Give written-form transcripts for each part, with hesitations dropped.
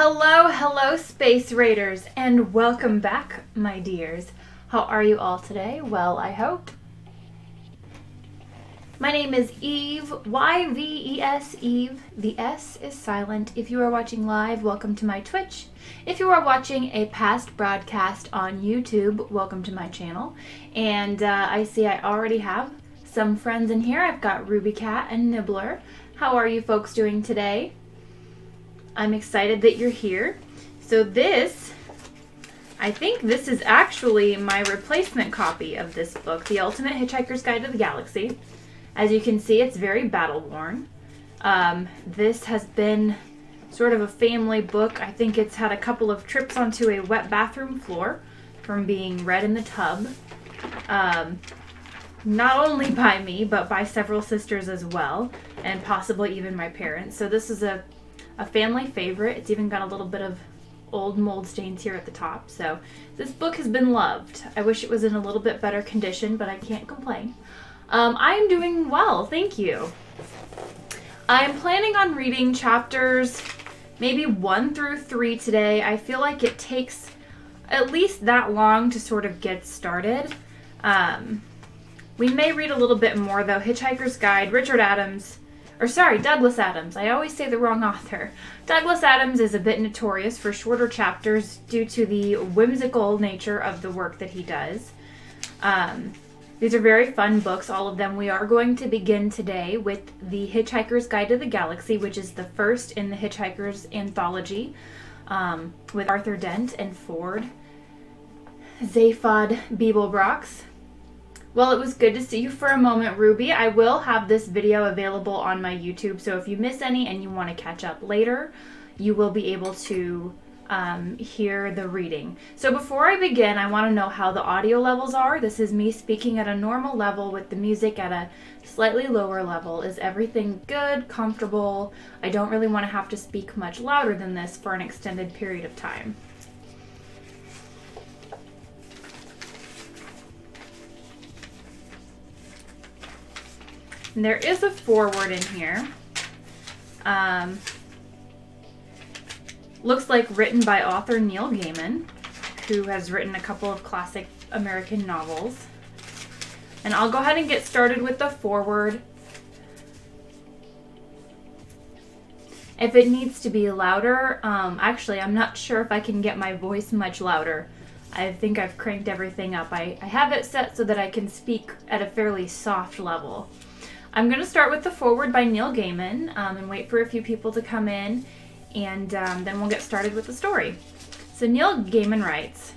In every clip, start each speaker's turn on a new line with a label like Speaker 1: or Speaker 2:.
Speaker 1: Hello, Space Raiders, and welcome back, my dears. How are you all today? Well, I hope. My name is Eve, Y-V-E-S, Eve. The S is silent. If you are watching live, welcome to my Twitch. If you are watching a past broadcast on YouTube, welcome to my channel. And I see I already have some friends in here. I've got Ruby Cat and Nibbler. How are you folks doing today? I'm excited that you're here. So I think this is actually my replacement copy of this book, The Ultimate Hitchhiker's Guide to the Galaxy. As you can see, it's very battle-worn. This has been sort of a family book. I think it's had a couple of trips onto a wet bathroom floor from being read in the tub. Not only by me, but by several sisters as well, and possibly even my parents. So this is a family favorite. It's even got a little bit of old mold stains here at the top. So this book has been loved. I wish it was in a little bit better condition, but I can't complain. I am doing well, thank you. I am planning on reading chapters maybe 1 through 3 today. I feel like it takes at least that long to sort of get started. We may read a little bit more though. Hitchhiker's Guide, Douglas Adams. I always say the wrong author. Douglas Adams is a bit notorious for shorter chapters due to the whimsical nature of the work that he does. These are very fun books, all of them. We are going to begin today with The Hitchhiker's Guide to the Galaxy, which is the first in the Hitchhiker's anthology, with Arthur Dent and Ford Zaphod Beeblebrox. Well, it was good to see you for a moment, Ruby. I will have this video available on my YouTube, so if you miss any and you want to catch up later, you will be able to hear the reading. So before I begin, I want to know how the audio levels are. This is me speaking at a normal level with the music at a slightly lower level. Is everything good, comfortable? I don't really want to have to speak much louder than this for an extended period of time. And there is a foreword in here. Looks like written by author Neil Gaiman, who has written a couple of classic American novels. And I'll go ahead and get started with the foreword. If it needs to be louder, actually I'm not sure if I can get my voice much louder. I think I've cranked everything up. I have it set so that I can speak at a fairly soft level. I'm going to start with the foreword by Neil Gaiman and wait for a few people to come in, and then we'll get started with the story. So Neil Gaiman writes,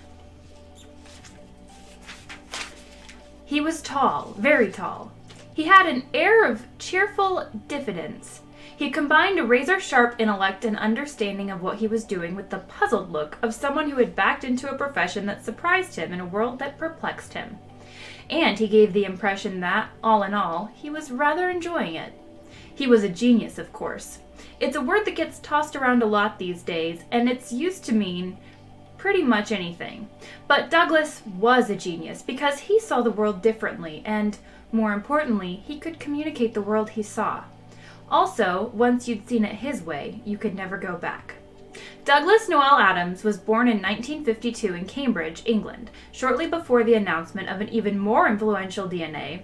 Speaker 1: "He was tall, very tall. He had an air of cheerful diffidence. He combined a razor-sharp intellect and understanding of what he was doing with the puzzled look of someone who had backed into a profession that surprised him in a world that perplexed him. And he gave the impression that, all in all, he was rather enjoying it. He was a genius, of course. It's a word that gets tossed around a lot these days, and it's used to mean pretty much anything. But Douglas was a genius because he saw the world differently, and, more importantly, he could communicate the world he saw. Also, once you'd seen it his way, you could never go back. Douglas Noel Adams was born in 1952 in Cambridge, England, shortly before the announcement of an even more influential DNA,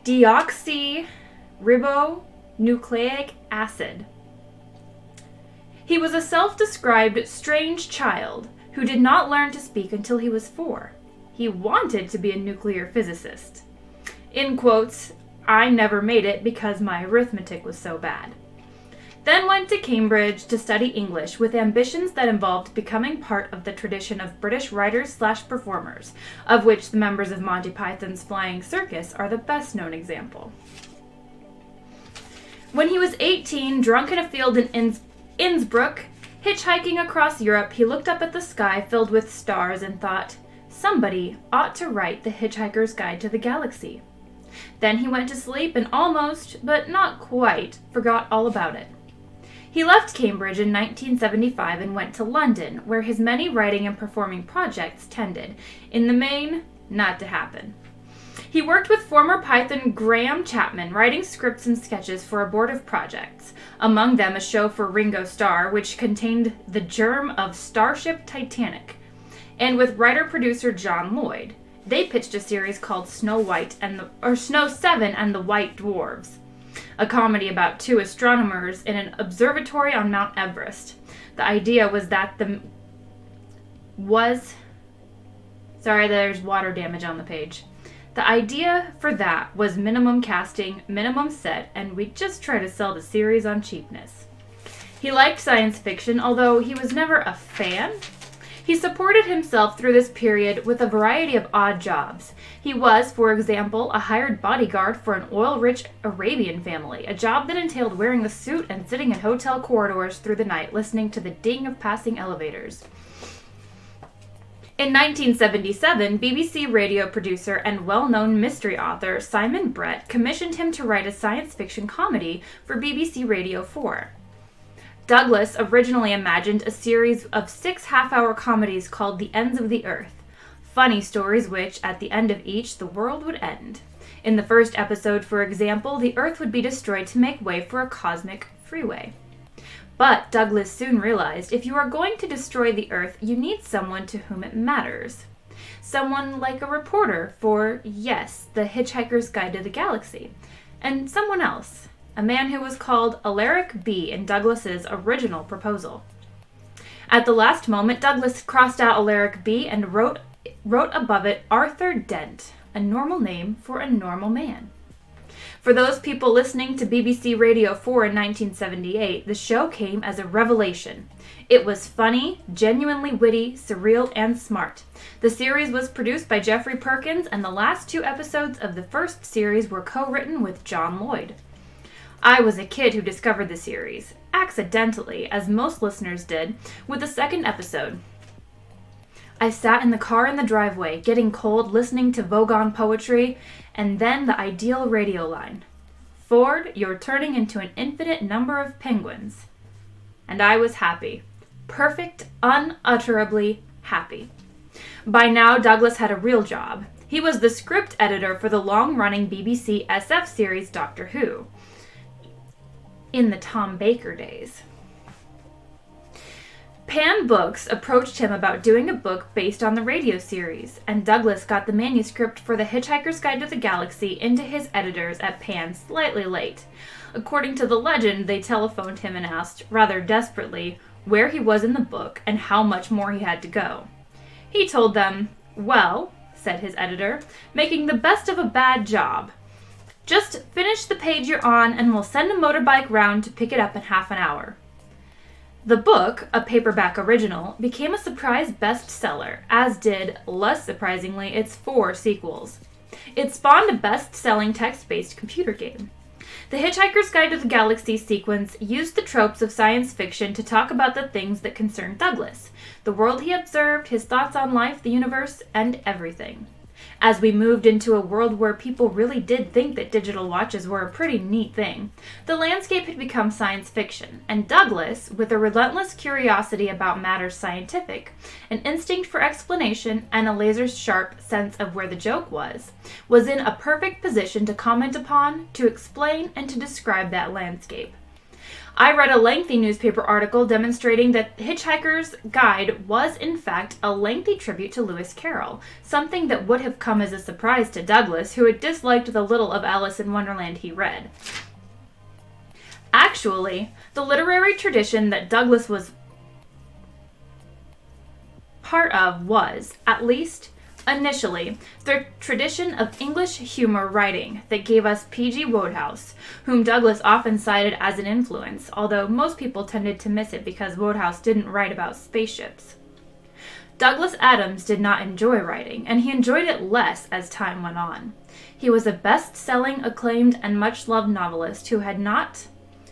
Speaker 1: deoxyribonucleic acid. He was a self-described strange child who did not learn to speak until he was 4. He wanted to be a nuclear physicist. In quotes, I never made it because my arithmetic was so bad. Then went to Cambridge to study English with ambitions that involved becoming part of the tradition of British writers/performers, of which the members of Monty Python's Flying Circus are the best known example. When he was 18, drunk in a field in Innsbruck, hitchhiking across Europe, he looked up at the sky filled with stars and thought, somebody ought to write The Hitchhiker's Guide to the Galaxy. Then he went to sleep and almost, but not quite, forgot all about it. He left Cambridge in 1975 and went to London, where his many writing and performing projects tended, in the main, not to happen. He worked with former Python Graham Chapman, writing scripts and sketches for abortive projects, among them a show for Ringo Starr, which contained the germ of Starship Titanic, and with writer-producer John Lloyd. They pitched a series called Snow 7 and the White Dwarves, a comedy about two astronomers in an observatory on Mount Everest. The idea was that there's water damage on the page. The idea for that was minimum casting, minimum set, and we'd just try to sell the series on cheapness. He liked science fiction, although he was never a fan. He supported himself through this period with a variety of odd jobs. He was, for example, a hired bodyguard for an oil-rich Arabian family, a job that entailed wearing a suit and sitting in hotel corridors through the night, listening to the ding of passing elevators. In 1977, BBC radio producer and well-known mystery author Simon Brett commissioned him to write a science fiction comedy for BBC Radio 4. Douglas originally imagined a series of 6 half-hour comedies called The Ends of the Earth, funny stories which, at the end of each, the world would end. In the first episode, for example, the Earth would be destroyed to make way for a cosmic freeway. But Douglas soon realized if you are going to destroy the Earth, you need someone to whom it matters. Someone like a reporter for, yes, the Hitchhiker's Guide to the Galaxy, and someone else. A man who was called Alaric B. in Douglas's original proposal. At the last moment, Douglas crossed out Alaric B. and wrote above it Arthur Dent, a normal name for a normal man. For those people listening to BBC Radio 4 in 1978, the show came as a revelation. It was funny, genuinely witty, surreal, and smart. The series was produced by Jeffrey Perkins, and the last 2 episodes of the first series were co-written with John Lloyd. I was a kid who discovered the series, accidentally, as most listeners did, with the second episode. I sat in the car in the driveway, getting cold, listening to Vogon poetry, and then the ideal radio line. Ford, you're turning into an infinite number of penguins. And I was happy. Perfect, unutterably happy. By now, Douglas had a real job. He was the script editor for the long-running BBC SF series Doctor Who, in the Tom Baker days. Pan Books approached him about doing a book based on the radio series, and Douglas got the manuscript for The Hitchhiker's Guide to the Galaxy into his editors at Pan slightly late. According to the legend, they telephoned him and asked, rather desperately, where he was in the book and how much more he had to go. He told them, "Well," said his editor, "making the best of a bad job. Just finish the page you're on and we'll send a motorbike round to pick it up in half an hour." The book, a paperback original, became a surprise bestseller, as did, less surprisingly, its 4 sequels. It spawned a best-selling text-based computer game. The Hitchhiker's Guide to the Galaxy sequence used the tropes of science fiction to talk about the things that concerned Douglas, the world he observed, his thoughts on life, the universe, and everything. As we moved into a world where people really did think that digital watches were a pretty neat thing, the landscape had become science fiction, and Douglas, with a relentless curiosity about matters scientific, an instinct for explanation, and a laser-sharp sense of where the joke was in a perfect position to comment upon, to explain, and to describe that landscape. I read a lengthy newspaper article demonstrating that Hitchhiker's Guide was, in fact, a lengthy tribute to Lewis Carroll, something that would have come as a surprise to Douglas, who had disliked the little of Alice in Wonderland he read. Actually, the literary tradition that Douglas was part of was, at least initially, the tradition of English humor writing that gave us P.G. Wodehouse, whom Douglas often cited as an influence, although most people tended to miss it because Wodehouse didn't write about spaceships. Douglas Adams did not enjoy writing, and he enjoyed it less as time went on. He was a best-selling, acclaimed, and much-loved novelist who had not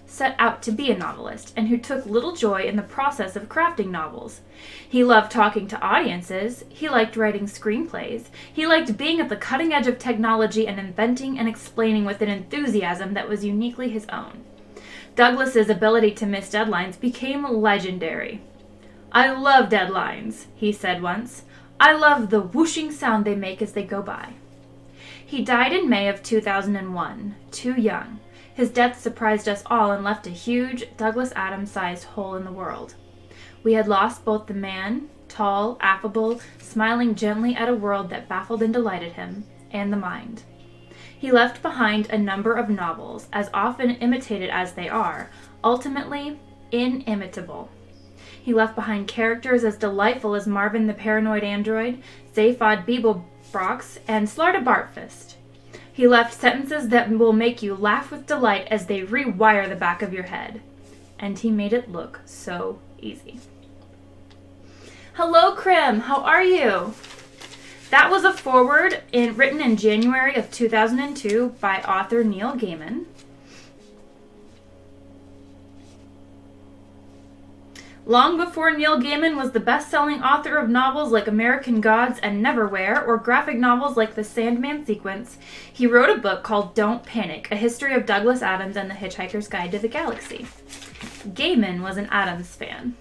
Speaker 1: set out to be a novelist, and who took little joy in the process of crafting novels. He loved talking to audiences, he liked writing screenplays, he liked being at the cutting edge of technology and inventing and explaining with an enthusiasm that was uniquely his own. Douglas's ability to miss deadlines became legendary. "I love deadlines," he said once. "I love the whooshing sound they make as they go by." He died in May of 2001, too young. His death surprised us all and left a huge Douglas Adams-sized hole in the world. We had lost both the man, tall, affable, smiling gently at a world that baffled and delighted him, and the mind. He left behind a number of novels, as often imitated as they are, ultimately inimitable. He left behind characters as delightful as Marvin the Paranoid Android, Zaphod Beeblebrox, and Slarta Bartfist. He left sentences that will make you laugh with delight as they rewire the back of your head. And he made it look so easy. Hello, Krim. How are you? That was a foreword written in January of 2002 by author Neil Gaiman. Long before Neil Gaiman was the best-selling author of novels like American Gods and Neverwhere, or graphic novels like The Sandman Sequence, he wrote a book called Don't Panic, A History of Douglas Adams and the Hitchhiker's Guide to the Galaxy. Gaiman was an Adams fan.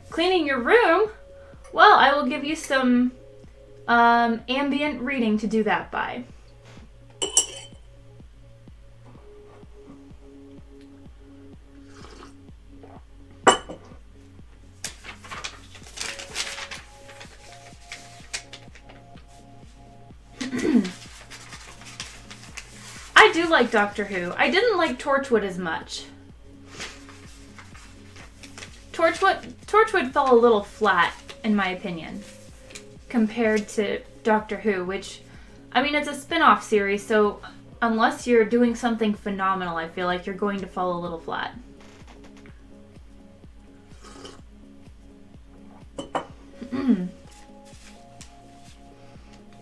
Speaker 1: Cleaning your room? Well, I will give you some ambient reading to do that by. I do like Doctor Who. I didn't like Torchwood as much. Torchwood fell a little flat, in my opinion, compared to Doctor Who, which, I mean, it's a spin-off series, so unless you're doing something phenomenal, I feel like you're going to fall a little flat.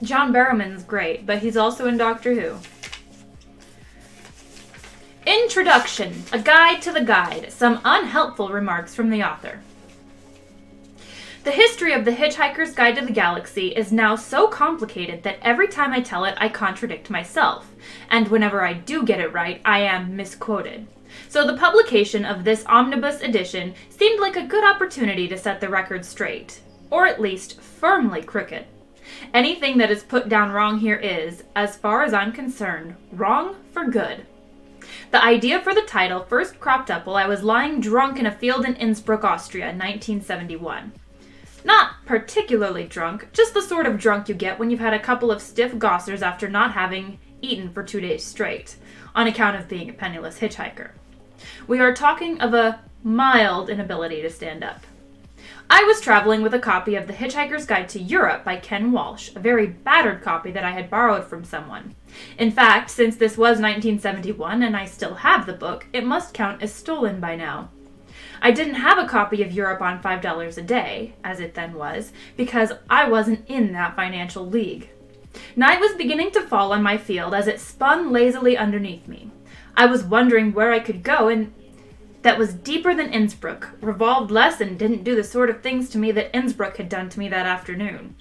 Speaker 1: John Barrowman's great, but he's also in Doctor Who. Introduction, a guide to the guide, some unhelpful remarks from the author. The history of the Hitchhiker's Guide to the Galaxy is now so complicated that every time I tell it, I contradict myself, and whenever I do get it right, I am misquoted. So the publication of this omnibus edition seemed like a good opportunity to set the record straight, or at least firmly crooked. Anything that is put down wrong here is, as far as I'm concerned, wrong for good. The idea for the title first cropped up while I was lying drunk in a field in Innsbruck, Austria in 1971. Not particularly drunk, just the sort of drunk you get when you've had a couple of stiff gossers after not having eaten for 2 days straight, on account of being a penniless hitchhiker. We are talking of a mild inability to stand up. I was traveling with a copy of The Hitchhiker's Guide to Europe by Ken Walsh, a very battered copy that I had borrowed from someone. In fact, since this was 1971 and I still have the book, it must count as stolen by now. I didn't have a copy of Europe on $5 a day, as it then was, because I wasn't in that financial league. Night was beginning to fall on my field as it spun lazily underneath me. I was wondering where I could go, and that was deeper than Innsbruck, revolved less, and didn't do the sort of things to me that Innsbruck had done to me that afternoon.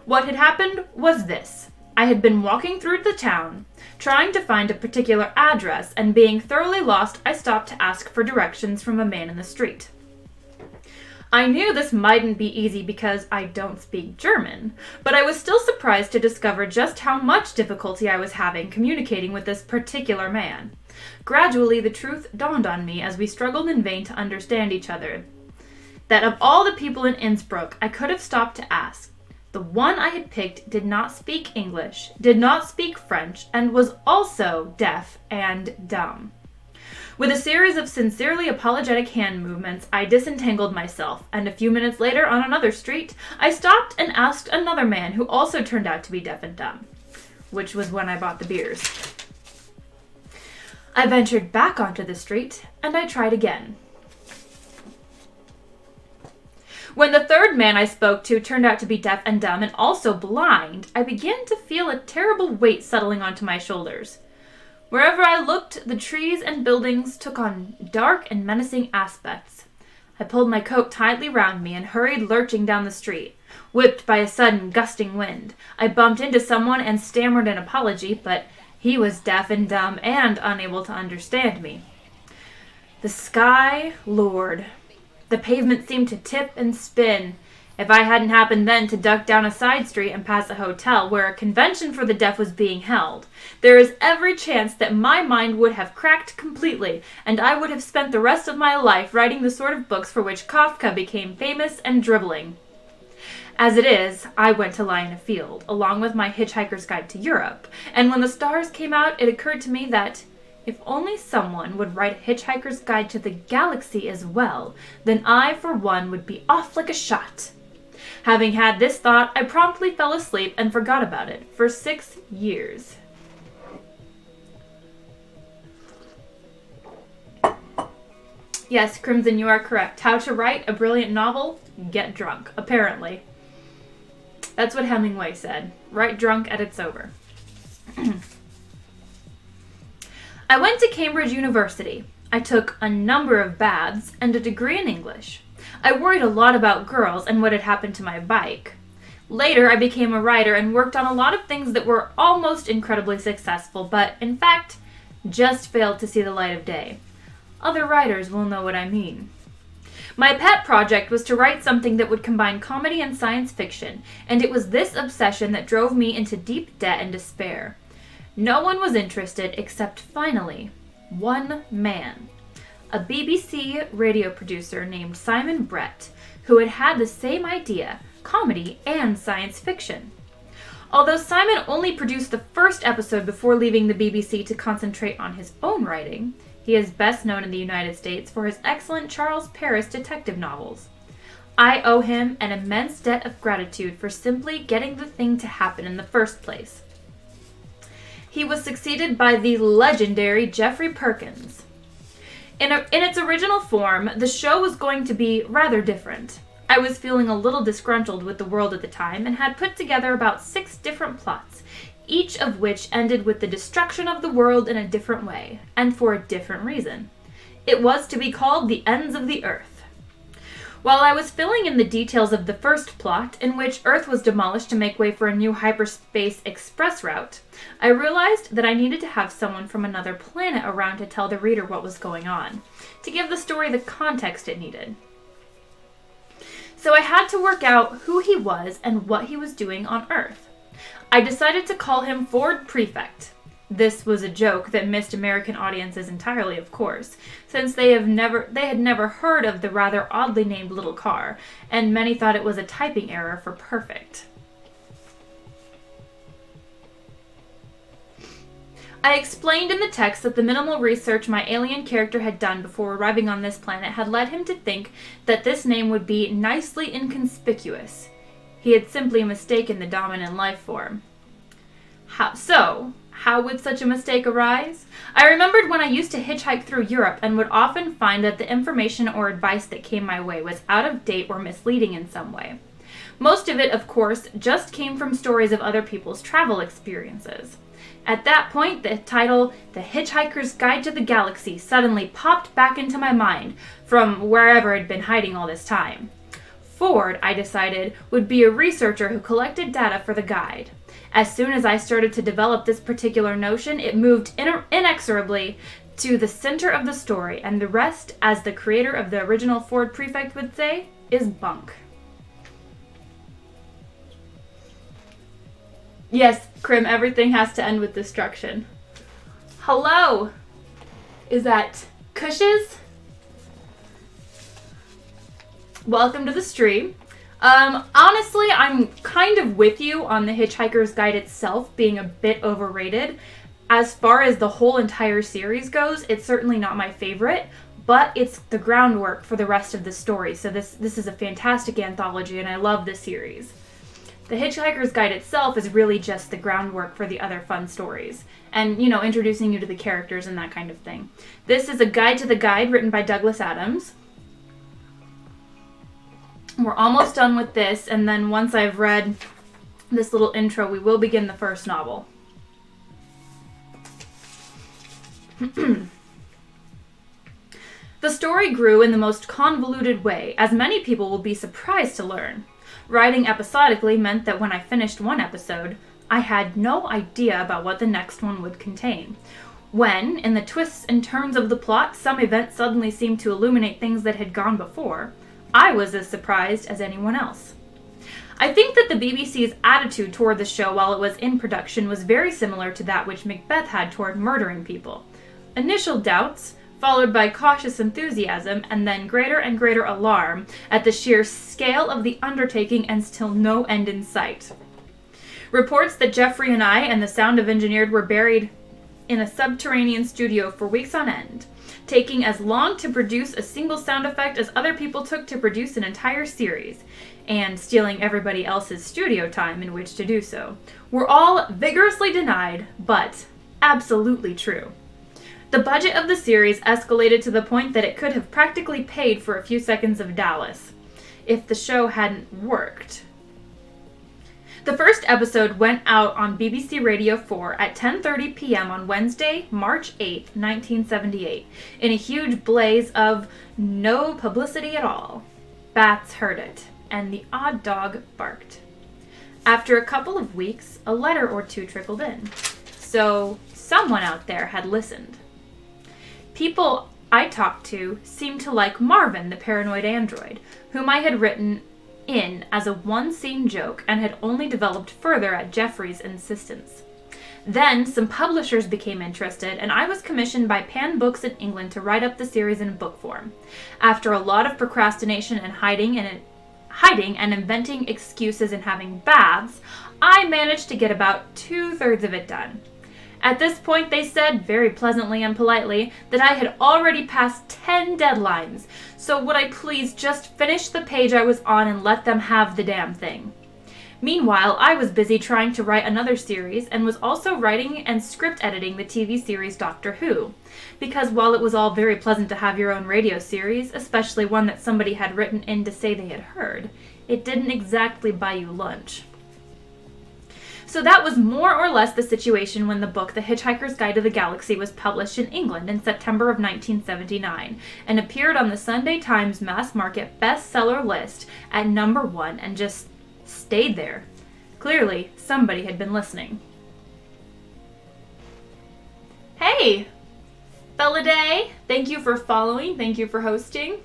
Speaker 1: What had happened was this. I had been walking through the town, trying to find a particular address, and being thoroughly lost, I stopped to ask for directions from a man in the street. I knew this mightn't be easy because I don't speak German, but I was still surprised to discover just how much difficulty I was having communicating with this particular man. Gradually, the truth dawned on me as we struggled in vain to understand each other, that of all the people in Innsbruck I could have stopped to ask, the one I had picked did not speak English, did not speak French, and was also deaf and dumb. With a series of sincerely apologetic hand movements, I disentangled myself, and a few minutes later, on another street, I stopped and asked another man who also turned out to be deaf and dumb, which was when I bought the beers. I ventured back onto the street, and I tried again. When the third man I spoke to turned out to be deaf and dumb and also blind, I began to feel a terrible weight settling onto my shoulders. Wherever I looked, the trees and buildings took on dark and menacing aspects. I pulled my coat tightly round me and hurried lurching down the street. Whipped by a sudden gusting wind, I bumped into someone and stammered an apology, but he was deaf and dumb and unable to understand me. The sky lured. The pavement seemed to tip and spin, If I hadn't happened then to duck down a side street and pass a hotel where a convention for the deaf was being held, there is every chance that my mind would have cracked completely, and I would have spent the rest of my life writing the sort of books for which Kafka became famous and dribbling. As it is, I went to lie in a field, along with my Hitchhiker's Guide to Europe, and when the stars came out, it occurred to me that if only someone would write a Hitchhiker's Guide to the Galaxy as well, then I, for one, would be off like a shot. Having had this thought, I promptly fell asleep and forgot about it for 6 years. Yes, Crimson, you are correct. How to write a brilliant novel? Get drunk, apparently. That's what Hemingway said. Write drunk and it's over. I went to Cambridge University. I took a number of baths and a degree in English. I worried a lot about girls and what had happened to my bike. Later, I became a writer and worked on a lot of things that were almost incredibly successful, but in fact, just failed to see the light of day. Other writers will know what I mean. My pet project was to write something that would combine comedy and science fiction, and it was this obsession that drove me into deep debt and despair. No one was interested except, finally, one man. A BBC radio producer named Simon Brett, who had had the same idea, comedy and science fiction. Although Simon only produced the first episode before leaving the BBC to concentrate on his own writing, he is best known in the United States for his excellent Charles Paris detective novels. I owe him an immense debt of gratitude for simply getting the thing to happen in the first place. He was succeeded by the legendary Jeffrey Perkins. In its original form, the show was going to be rather different. I was feeling a little disgruntled with the world at the time and had put together about 6 different plots, each of which ended with the destruction of the world in a different way, and for a different reason. It was to be called The Ends of the Earth. While I was filling in the details of the first plot, in which Earth was demolished to make way for a new hyperspace express route, I realized that I needed to have someone from another planet around to tell the reader what was going on, to give the story the context it needed. So I had to work out who he was and what he was doing on Earth. I decided to call him Ford Prefect. This was a joke that missed American audiences entirely, of course, since they had never heard of the rather oddly named little car, and many thought it was a typing error for perfect. I explained in the text that the minimal research my alien character had done before arriving on this planet had led him to think that this name would be nicely inconspicuous. He had simply mistaken the dominant life form. How would such a mistake arise? I remembered when I used to hitchhike through Europe and would often find that the information or advice that came my way was out of date or misleading in some way. Most of it, of course, just came from stories of other people's travel experiences. At that point, the title, The Hitchhiker's Guide to the Galaxy, suddenly popped back into my mind from wherever it had been hiding all this time. Ford, I decided, would be a researcher who collected data for the guide. As soon as I started to develop this particular notion, it moved inexorably to the center of the story, and the rest, as the creator of the original Ford Prefect would say, is bunk. Yes, Crim, everything has to end with destruction. Hello! Is that Cushes? Welcome to the stream. Honestly, I'm kind of with you on the Hitchhiker's Guide itself being a bit overrated. As far as the whole entire series goes, it's certainly not my favorite, but it's the groundwork for the rest of the story. So this is a fantastic anthology, and I love this series. The Hitchhiker's Guide itself is really just the groundwork for the other fun stories, and, introducing you to the characters and that kind of thing. This is a guide to the guide written by Douglas Adams. We're almost done with this, and then once I've read this little intro, we will begin the first novel. The story grew in the most convoluted way, as many people will be surprised to learn. Writing episodically meant that when I finished one episode, I had no idea about what the next one would contain. When, in the twists and turns of the plot, some event suddenly seemed to illuminate things that had gone before, I was as surprised as anyone else. I think that the BBC's attitude toward the show while it was in production was very similar to that which Macbeth had toward murdering people. Initial doubts, followed by cautious enthusiasm, and then greater and greater alarm at the sheer scale of the undertaking and still no end in sight. Reports that Jeffrey and I and the sound of engineered were buried in a subterranean studio for weeks on end, taking as long to produce a single sound effect as other people took to produce an entire series, and stealing everybody else's studio time in which to do so, were all vigorously denied, but absolutely true. The budget of the series escalated to the point that it could have practically paid for a few seconds of Dallas, if the show hadn't worked. The first episode went out on BBC Radio 4 at 10:30 p.m. on Wednesday, March 8, 1978, in a huge blaze of no publicity at all. Bats heard it, and the odd dog barked. After a couple of weeks, a letter or two trickled in. So someone out there had listened. People I talked to seemed to like Marvin, the paranoid android, whom I had written in as a one-scene joke and had only developed further at Jeffrey's insistence. Then some publishers became interested, and I was commissioned by Pan Books in England to write up the series in book form. After a lot of procrastination and hiding and inventing excuses and having baths, I managed to get about 2/3 of it done. At this point, they said, very pleasantly and politely, that I had already passed 10 deadlines, so would I please just finish the page I was on and let them have the damn thing. Meanwhile, I was busy trying to write another series and was also writing and script editing the TV series Doctor Who, because while it was all very pleasant to have your own radio series, especially one that somebody had written in to say they had heard, it didn't exactly buy you lunch. So that was more or less the situation when the book The Hitchhiker's Guide to the Galaxy was published in England in September of 1979 and appeared on the Sunday Times mass market bestseller list at number 1 and just stayed there. Clearly, somebody had been listening. Hey, Belladay, thank you for following, thank you for hosting.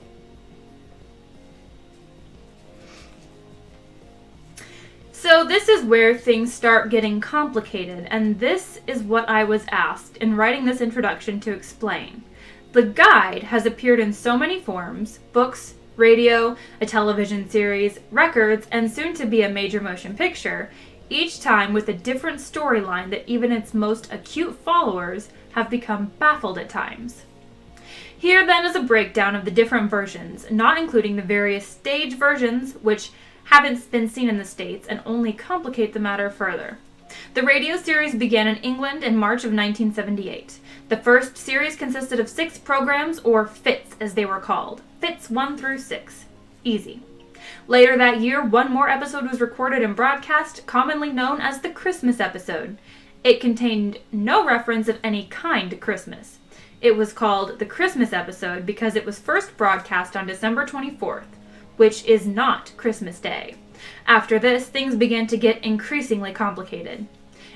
Speaker 1: So this is where things start getting complicated, and this is what I was asked in writing this introduction to explain. The guide has appeared in so many forms: books, radio, a television series, records, and soon to be a major motion picture, each time with a different storyline that even its most acute followers have become baffled at times. Here then is a breakdown of the different versions, not including the various stage versions, which haven't been seen in the States and only complicate the matter further. The radio series began in England in March of 1978. The first series consisted of 6 programs, or FITs as they were called. FITs 1 through 6. Easy. Later that year, one more episode was recorded and broadcast, commonly known as the Christmas episode. It contained no reference of any kind to Christmas. It was called the Christmas episode because it was first broadcast on December 24th. Which is not Christmas Day. After this, things began to get increasingly complicated.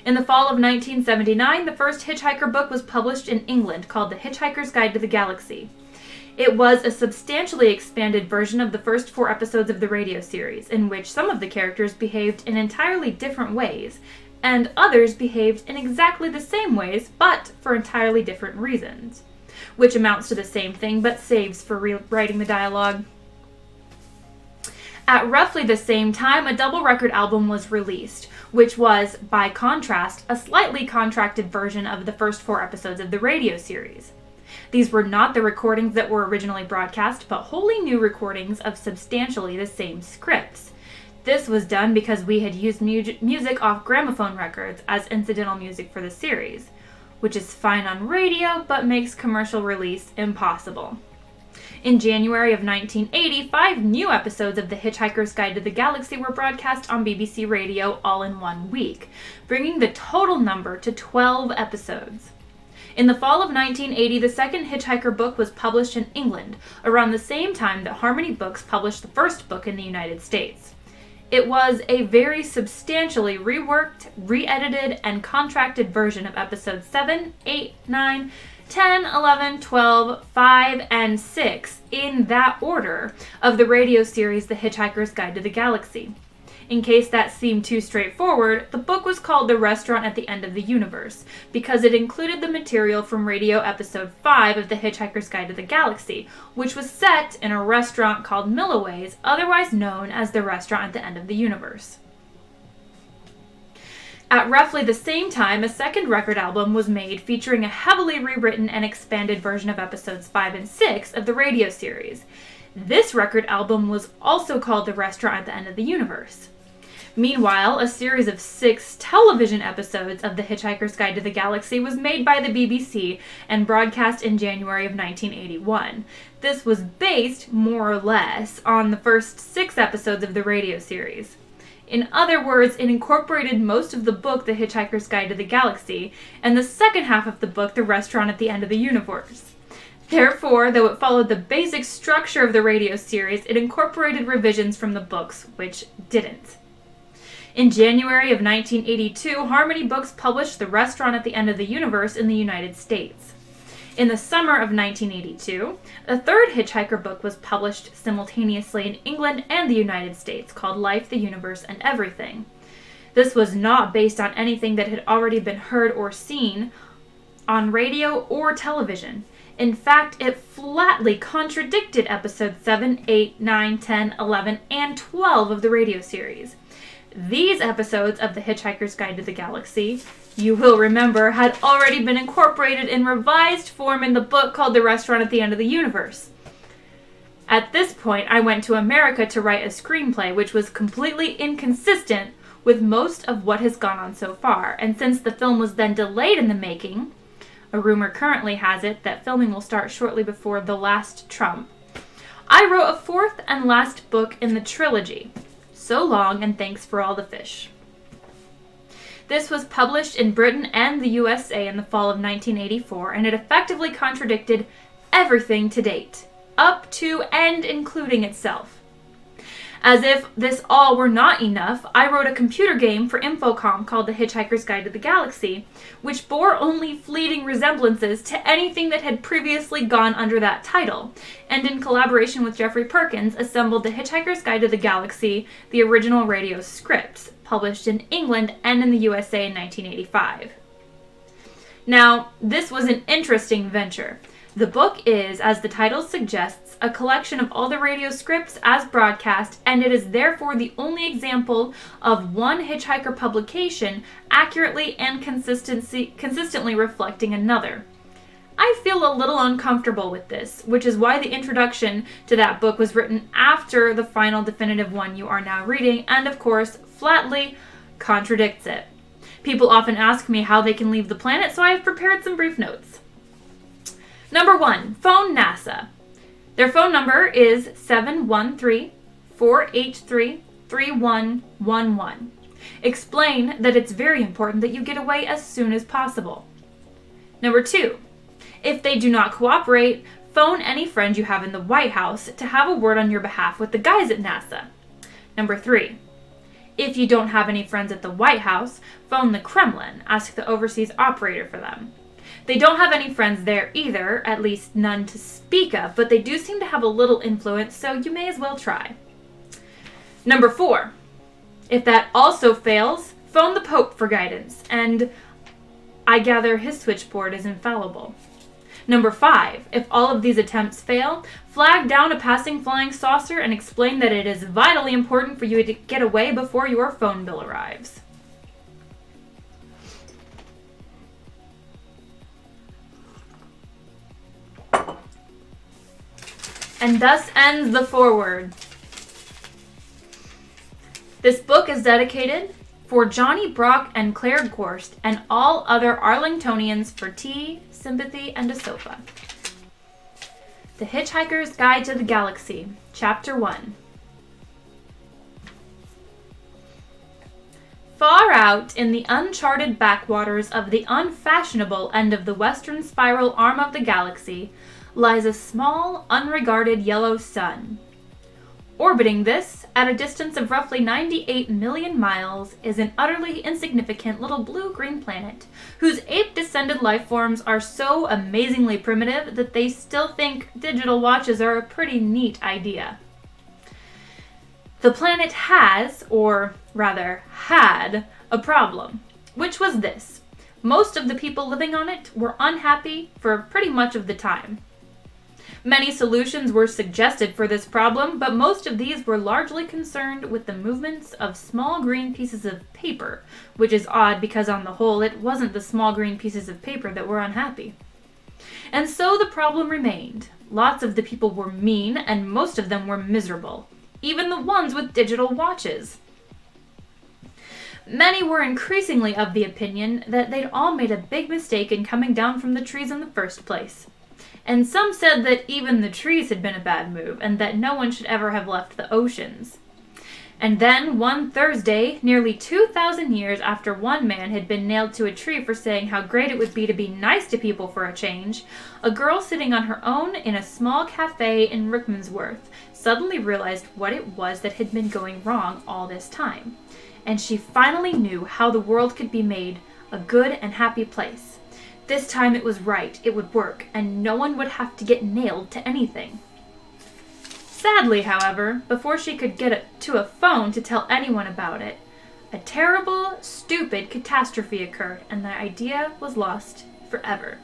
Speaker 1: In the fall of 1979, the first Hitchhiker book was published in England called The Hitchhiker's Guide to the Galaxy. It was a substantially expanded version of the first 4 episodes of the radio series, in which some of the characters behaved in entirely different ways, and others behaved in exactly the same ways, but for entirely different reasons. Which amounts to the same thing, but saves for rewriting the dialogue. At roughly the same time, a double record album was released, which was, by contrast, a slightly contracted version of the first 4 episodes of the radio series. These were not the recordings that were originally broadcast, but wholly new recordings of substantially the same scripts. This was done because we had used music off gramophone records as incidental music for the series, which is fine on radio, but makes commercial release impossible. In January of 1980, 5 new episodes of The Hitchhiker's Guide to the Galaxy were broadcast on BBC Radio all in 1 week, bringing the total number to 12 episodes. In the fall of 1980, the second Hitchhiker book was published in England, around the same time that Harmony Books published the first book in the United States. It was a very substantially reworked, re-edited, and contracted version of episodes 7, 8, 9, 10, 11, 12, 5, and 6, in that order, of the radio series The Hitchhiker's Guide to the Galaxy. In case that seemed too straightforward, the book was called The Restaurant at the End of the Universe because it included the material from radio episode 5 of The Hitchhiker's Guide to the Galaxy, which was set in a restaurant called Milloway's, otherwise known as The Restaurant at the End of the Universe. At roughly the same time, a second record album was made featuring a heavily rewritten and expanded version of episodes 5 and 6 of the radio series. This record album was also called The Restaurant at the End of the Universe. Meanwhile, a series of 6 television episodes of The Hitchhiker's Guide to the Galaxy was made by the BBC and broadcast in January of 1981. This was based, more or less, on the first 6 episodes of the radio series. In other words, it incorporated most of the book The Hitchhiker's Guide to the Galaxy and the second half of the book The Restaurant at the End of the Universe. Therefore, though it followed the basic structure of the radio series, it incorporated revisions from the books, which didn't. In January of 1982, Harmony Books published The Restaurant at the End of the Universe in the United States. In the summer of 1982, a third Hitchhiker book was published simultaneously in England and the United States called Life, the Universe, and Everything. This was not based on anything that had already been heard or seen on radio or television. In fact, it flatly contradicted episodes 7, 8, 9, 10, 11, and 12 of the radio series. These episodes of The Hitchhiker's Guide to the Galaxy, you will remember, had already been incorporated in revised form in the book called The Restaurant at the End of the Universe. At this point, I went to America to write a screenplay which was completely inconsistent with most of what has gone on so far, and since the film was then delayed in the making, a rumor currently has it that filming will start shortly before The Last Trump, I wrote a fourth and last book in the trilogy. So long, and thanks for all the fish. This was published in Britain and the USA in the fall of 1984, and it effectively contradicted everything to date, up to and including itself. As if this all were not enough, I wrote a computer game for Infocom called The Hitchhiker's Guide to the Galaxy, which bore only fleeting resemblances to anything that had previously gone under that title, and in collaboration with Jeffrey Perkins, assembled The Hitchhiker's Guide to the Galaxy, the original radio scripts, published in England and in the USA in 1985. Now, this was an interesting venture. The book is, as the title suggests, a collection of all the radio scripts as broadcast, and it is therefore the only example of one Hitchhiker publication accurately and consistently reflecting another. I feel a little uncomfortable with this, which is why the introduction to that book was written after the final definitive one you are now reading, and of course, flatly contradicts it. People often ask me how they can leave the planet, so I have prepared some brief notes. Number 1, phone NASA. Their phone number is 713-483-3111. Explain that it's very important that you get away as soon as possible. Number 2, if they do not cooperate, phone any friend you have in the White House to have a word on your behalf with the guys at NASA. Number 3, if you don't have any friends at the White House, phone the Kremlin, ask the overseas operator for them. They don't have any friends there either, at least none to speak of, but they do seem to have a little influence, so you may as well try. Number 4, if that also fails, phone the Pope for guidance, and I gather his switchboard is infallible. Number 5, if all of these attempts fail, flag down a passing flying saucer and explain that it is vitally important for you to get away before your phone bill arrives. And thus ends the foreword. This book is dedicated for Johnny Brock and Claire Gorst and all other Arlingtonians for tea, sympathy, and a sofa. The Hitchhiker's Guide to the Galaxy, Chapter 1. Far out in the uncharted backwaters of the unfashionable end of the western spiral arm of the galaxy lies a small, unregarded yellow sun. Orbiting this, at a distance of roughly 98 million miles, is an utterly insignificant little blue-green planet, whose ape-descended life forms are so amazingly primitive that they still think digital watches are a pretty neat idea. The planet has, or rather had, a problem, which was this. Most of the people living on it were unhappy for pretty much of the time. Many solutions were suggested for this problem, but most of these were largely concerned with the movements of small green pieces of paper, which is odd because on the whole it wasn't the small green pieces of paper that were unhappy. And so the problem remained. Lots of the people were mean, and most of them were miserable, even the ones with digital watches. Many were increasingly of the opinion that they'd all made a big mistake in coming down from the trees in the first place. And some said that even the trees had been a bad move, and that no one should ever have left the oceans. And then, one Thursday, nearly 2,000 years after one man had been nailed to a tree for saying how great it would be to be nice to people for a change, a girl sitting on her own in a small cafe in Rickmansworth suddenly realized what it was that had been going wrong all this time. And she finally knew how the world could be made a good and happy place. This time it was right, it would work, and no one would have to get nailed to anything. Sadly, however, before she could get to a phone to tell anyone about it, a terrible, stupid catastrophe occurred, and the idea was lost forever.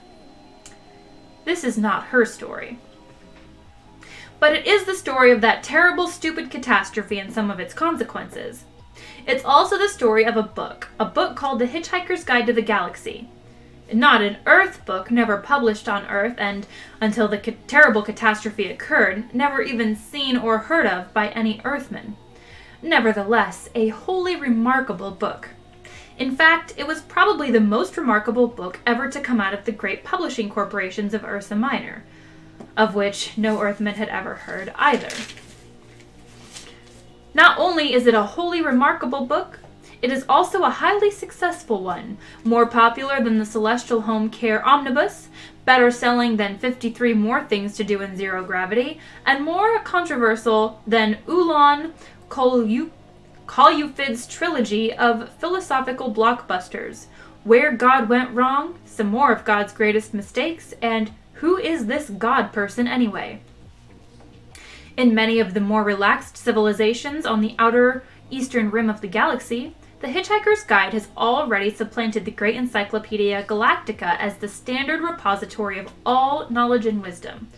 Speaker 1: This is not her story. But it is the story of that terrible, stupid catastrophe and some of its consequences. It's also the story of a book called The Hitchhiker's Guide to the Galaxy. Not an Earth book, never published on Earth, and until the terrible catastrophe occurred, never even seen or heard of by any Earthman. Nevertheless, a wholly remarkable book. In fact, it was probably the most remarkable book ever to come out of the great publishing corporations of Ursa Minor, of which no Earthman had ever heard either. Not only is it a wholly remarkable book, it is also a highly successful one, more popular than the Celestial Home Care Omnibus, better selling than 53 More Things to Do in Zero Gravity, and more controversial than Ulan Kolyufid's trilogy of philosophical blockbusters, Where God Went Wrong, Some More of God's Greatest Mistakes, and Who Is This God Person Anyway? In many of the more relaxed civilizations on the outer eastern rim of the galaxy, The Hitchhiker's Guide has already supplanted the great Encyclopedia Galactica as the standard repository of all knowledge and wisdom.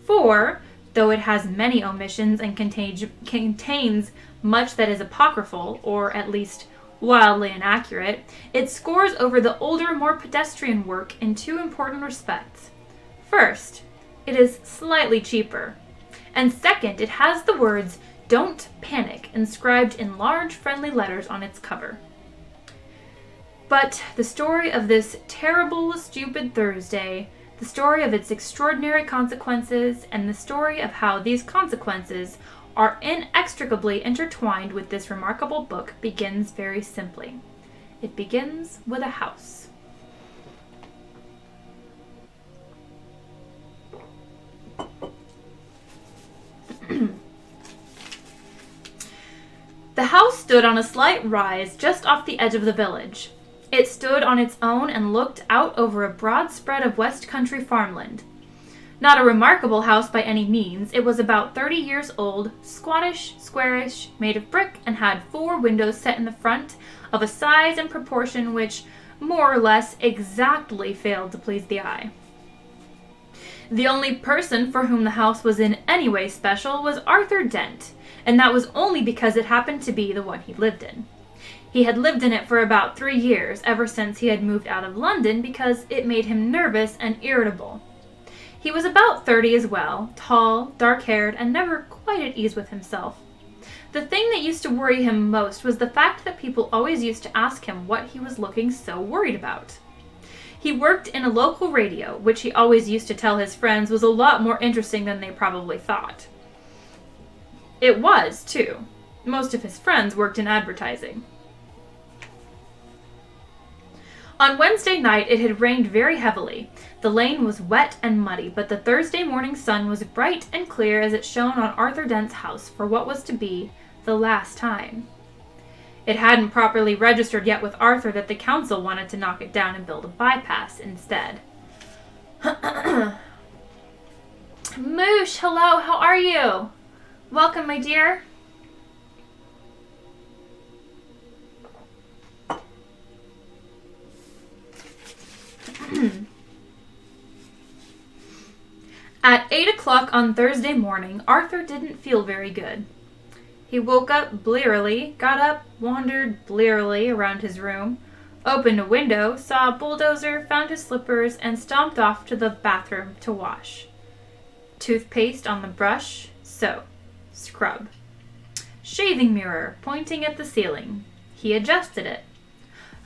Speaker 1: For, though it has many omissions and contains much that is apocryphal, or at least wildly inaccurate, it scores over the older, more pedestrian work in two important respects. First, it is slightly cheaper. And second, it has the words "Don't Panic" inscribed in large, friendly letters on its cover. But the story of this terrible, stupid Thursday, the story of its extraordinary consequences, and the story of how these consequences are inextricably intertwined with this remarkable book begins very simply. It begins with a house. The house stood on a slight rise just off the edge of the village. It stood on its own and looked out over a broad spread of West Country farmland. Not a remarkable house by any means, it was about 30 years old, squattish, squarish, made of brick, and had 4 windows set in the front of a size and proportion which, more or less, exactly failed to please the eye. The only person for whom the house was in any way special was Arthur Dent, and that was only because it happened to be the one he lived in. He had lived in it for about 3 years, ever since he had moved out of London, because it made him nervous and irritable. He was about 30 as well, tall, dark-haired, and never quite at ease with himself. The thing that used to worry him most was the fact that people always used to ask him what he was looking so worried about. He worked in a local radio, which he always used to tell his friends was a lot more interesting than they probably thought. It was, too. Most of his friends worked in advertising. On Wednesday night, it had rained very heavily. The lane was wet and muddy, but the Thursday morning sun was bright and clear as it shone on Arthur Dent's house for what was to be the last time. It hadn't properly registered yet with Arthur that the council wanted to knock it down and build a bypass instead. Moosh, hello, how are you? Welcome, my dear. o'clock on Thursday morning, Arthur didn't feel very good. He woke up blearily, got up, wandered blearily around his room, opened a window, saw a bulldozer, found his slippers, and stomped off to the bathroom to wash. Toothpaste on the brush, soap, scrub. Shaving mirror pointing at the ceiling. He adjusted it.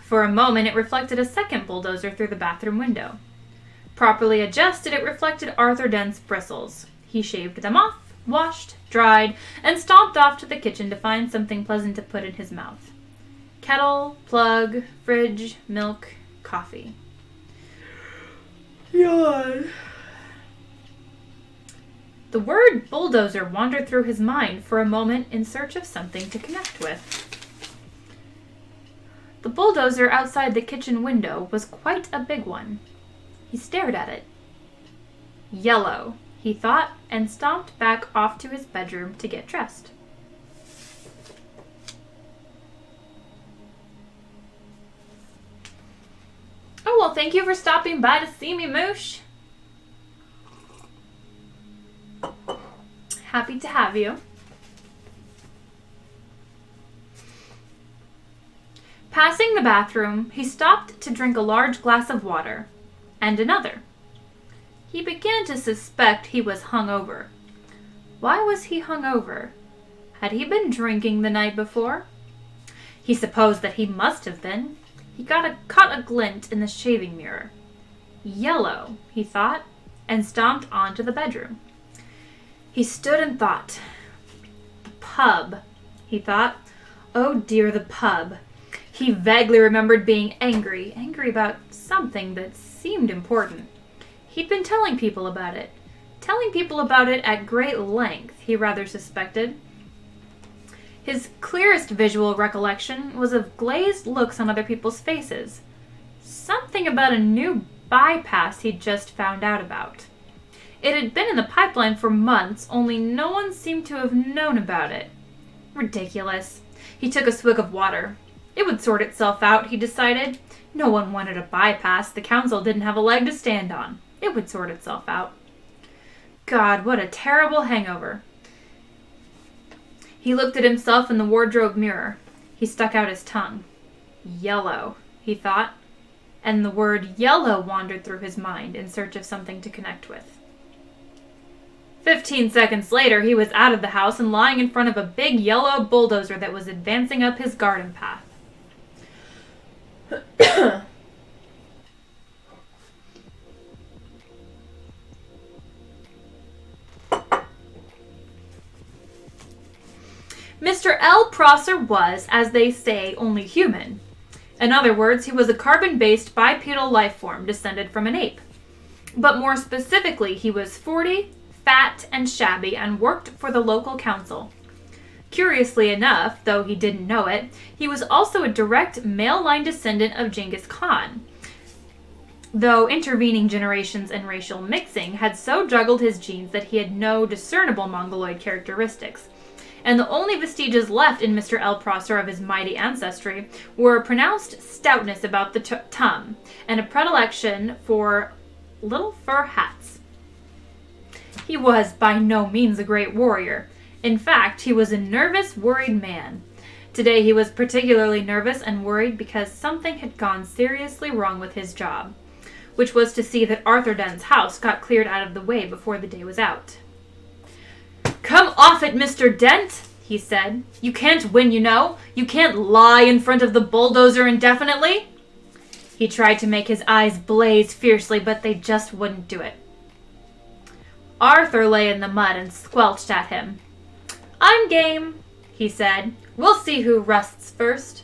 Speaker 1: For a moment, it reflected a second bulldozer through the bathroom window. Properly adjusted, it reflected Arthur Dent's bristles. He shaved them off, washed, dried, and stomped off to the kitchen to find something pleasant to put in his mouth. Kettle, plug, fridge, milk, coffee. Yawn. The word bulldozer wandered through his mind for a moment in search of something to connect with. The bulldozer outside the kitchen window was quite a big one. He stared at it. Yellow, he thought, and stomped back off to his bedroom to get dressed. Oh, well, thank you for stopping by to see me, Moosh. Happy to have you. Passing the bathroom, he stopped to drink a large glass of water, and another. He began to suspect he was hungover. Why was he hungover? Had he been drinking the night before? He supposed that he must have been. He caught a glint in the shaving mirror. Yellow, he thought, and stomped on to the bedroom. He stood and thought. The pub, he thought. Oh dear, the pub. He vaguely remembered being angry about something that seemed important. He'd been telling people about it at great length, he rather suspected. His clearest visual recollection was of glazed looks on other people's faces. Something about a new bypass he'd just found out about. It had been in the pipeline for months, only no one seemed to have known about it. Ridiculous. He took a swig of water. It would sort itself out, he decided. No one wanted a bypass. The council didn't have a leg to stand on. It would sort itself out. God, what a terrible hangover. He looked at himself in the wardrobe mirror. He stuck out his tongue. Yellow, he thought, and the word yellow wandered through his mind in search of something to connect with. 15 seconds later, he was out of the house and lying in front of a big yellow bulldozer that was advancing up his garden path. Mr. L. Prosser was, as they say, only human. In other words, he was a carbon-based bipedal life form descended from an ape. But more specifically, he was 40, fat and shabby, and worked for the local council. Curiously enough, though he didn't know it, he was also a direct male-line descendant of Genghis Khan, though intervening generations and racial mixing had so juggled his genes that he had no discernible Mongoloid characteristics. And the only vestiges left in Mr. L. Prosser of his mighty ancestry were a pronounced stoutness about the tum and a predilection for little fur hats. He was by no means a great warrior. In fact, he was a nervous, worried man. Today he was particularly nervous and worried because something had gone seriously wrong with his job, which was to see that Arthur Dent's house got cleared out of the way before the day was out. "Come off it, Mr. Dent," he said. "You can't win, you know. You can't lie in front of the bulldozer indefinitely." He tried to make his eyes blaze fiercely, but they just wouldn't do it. Arthur lay in the mud and squelched at him. "I'm game," he said. "We'll see who rusts first."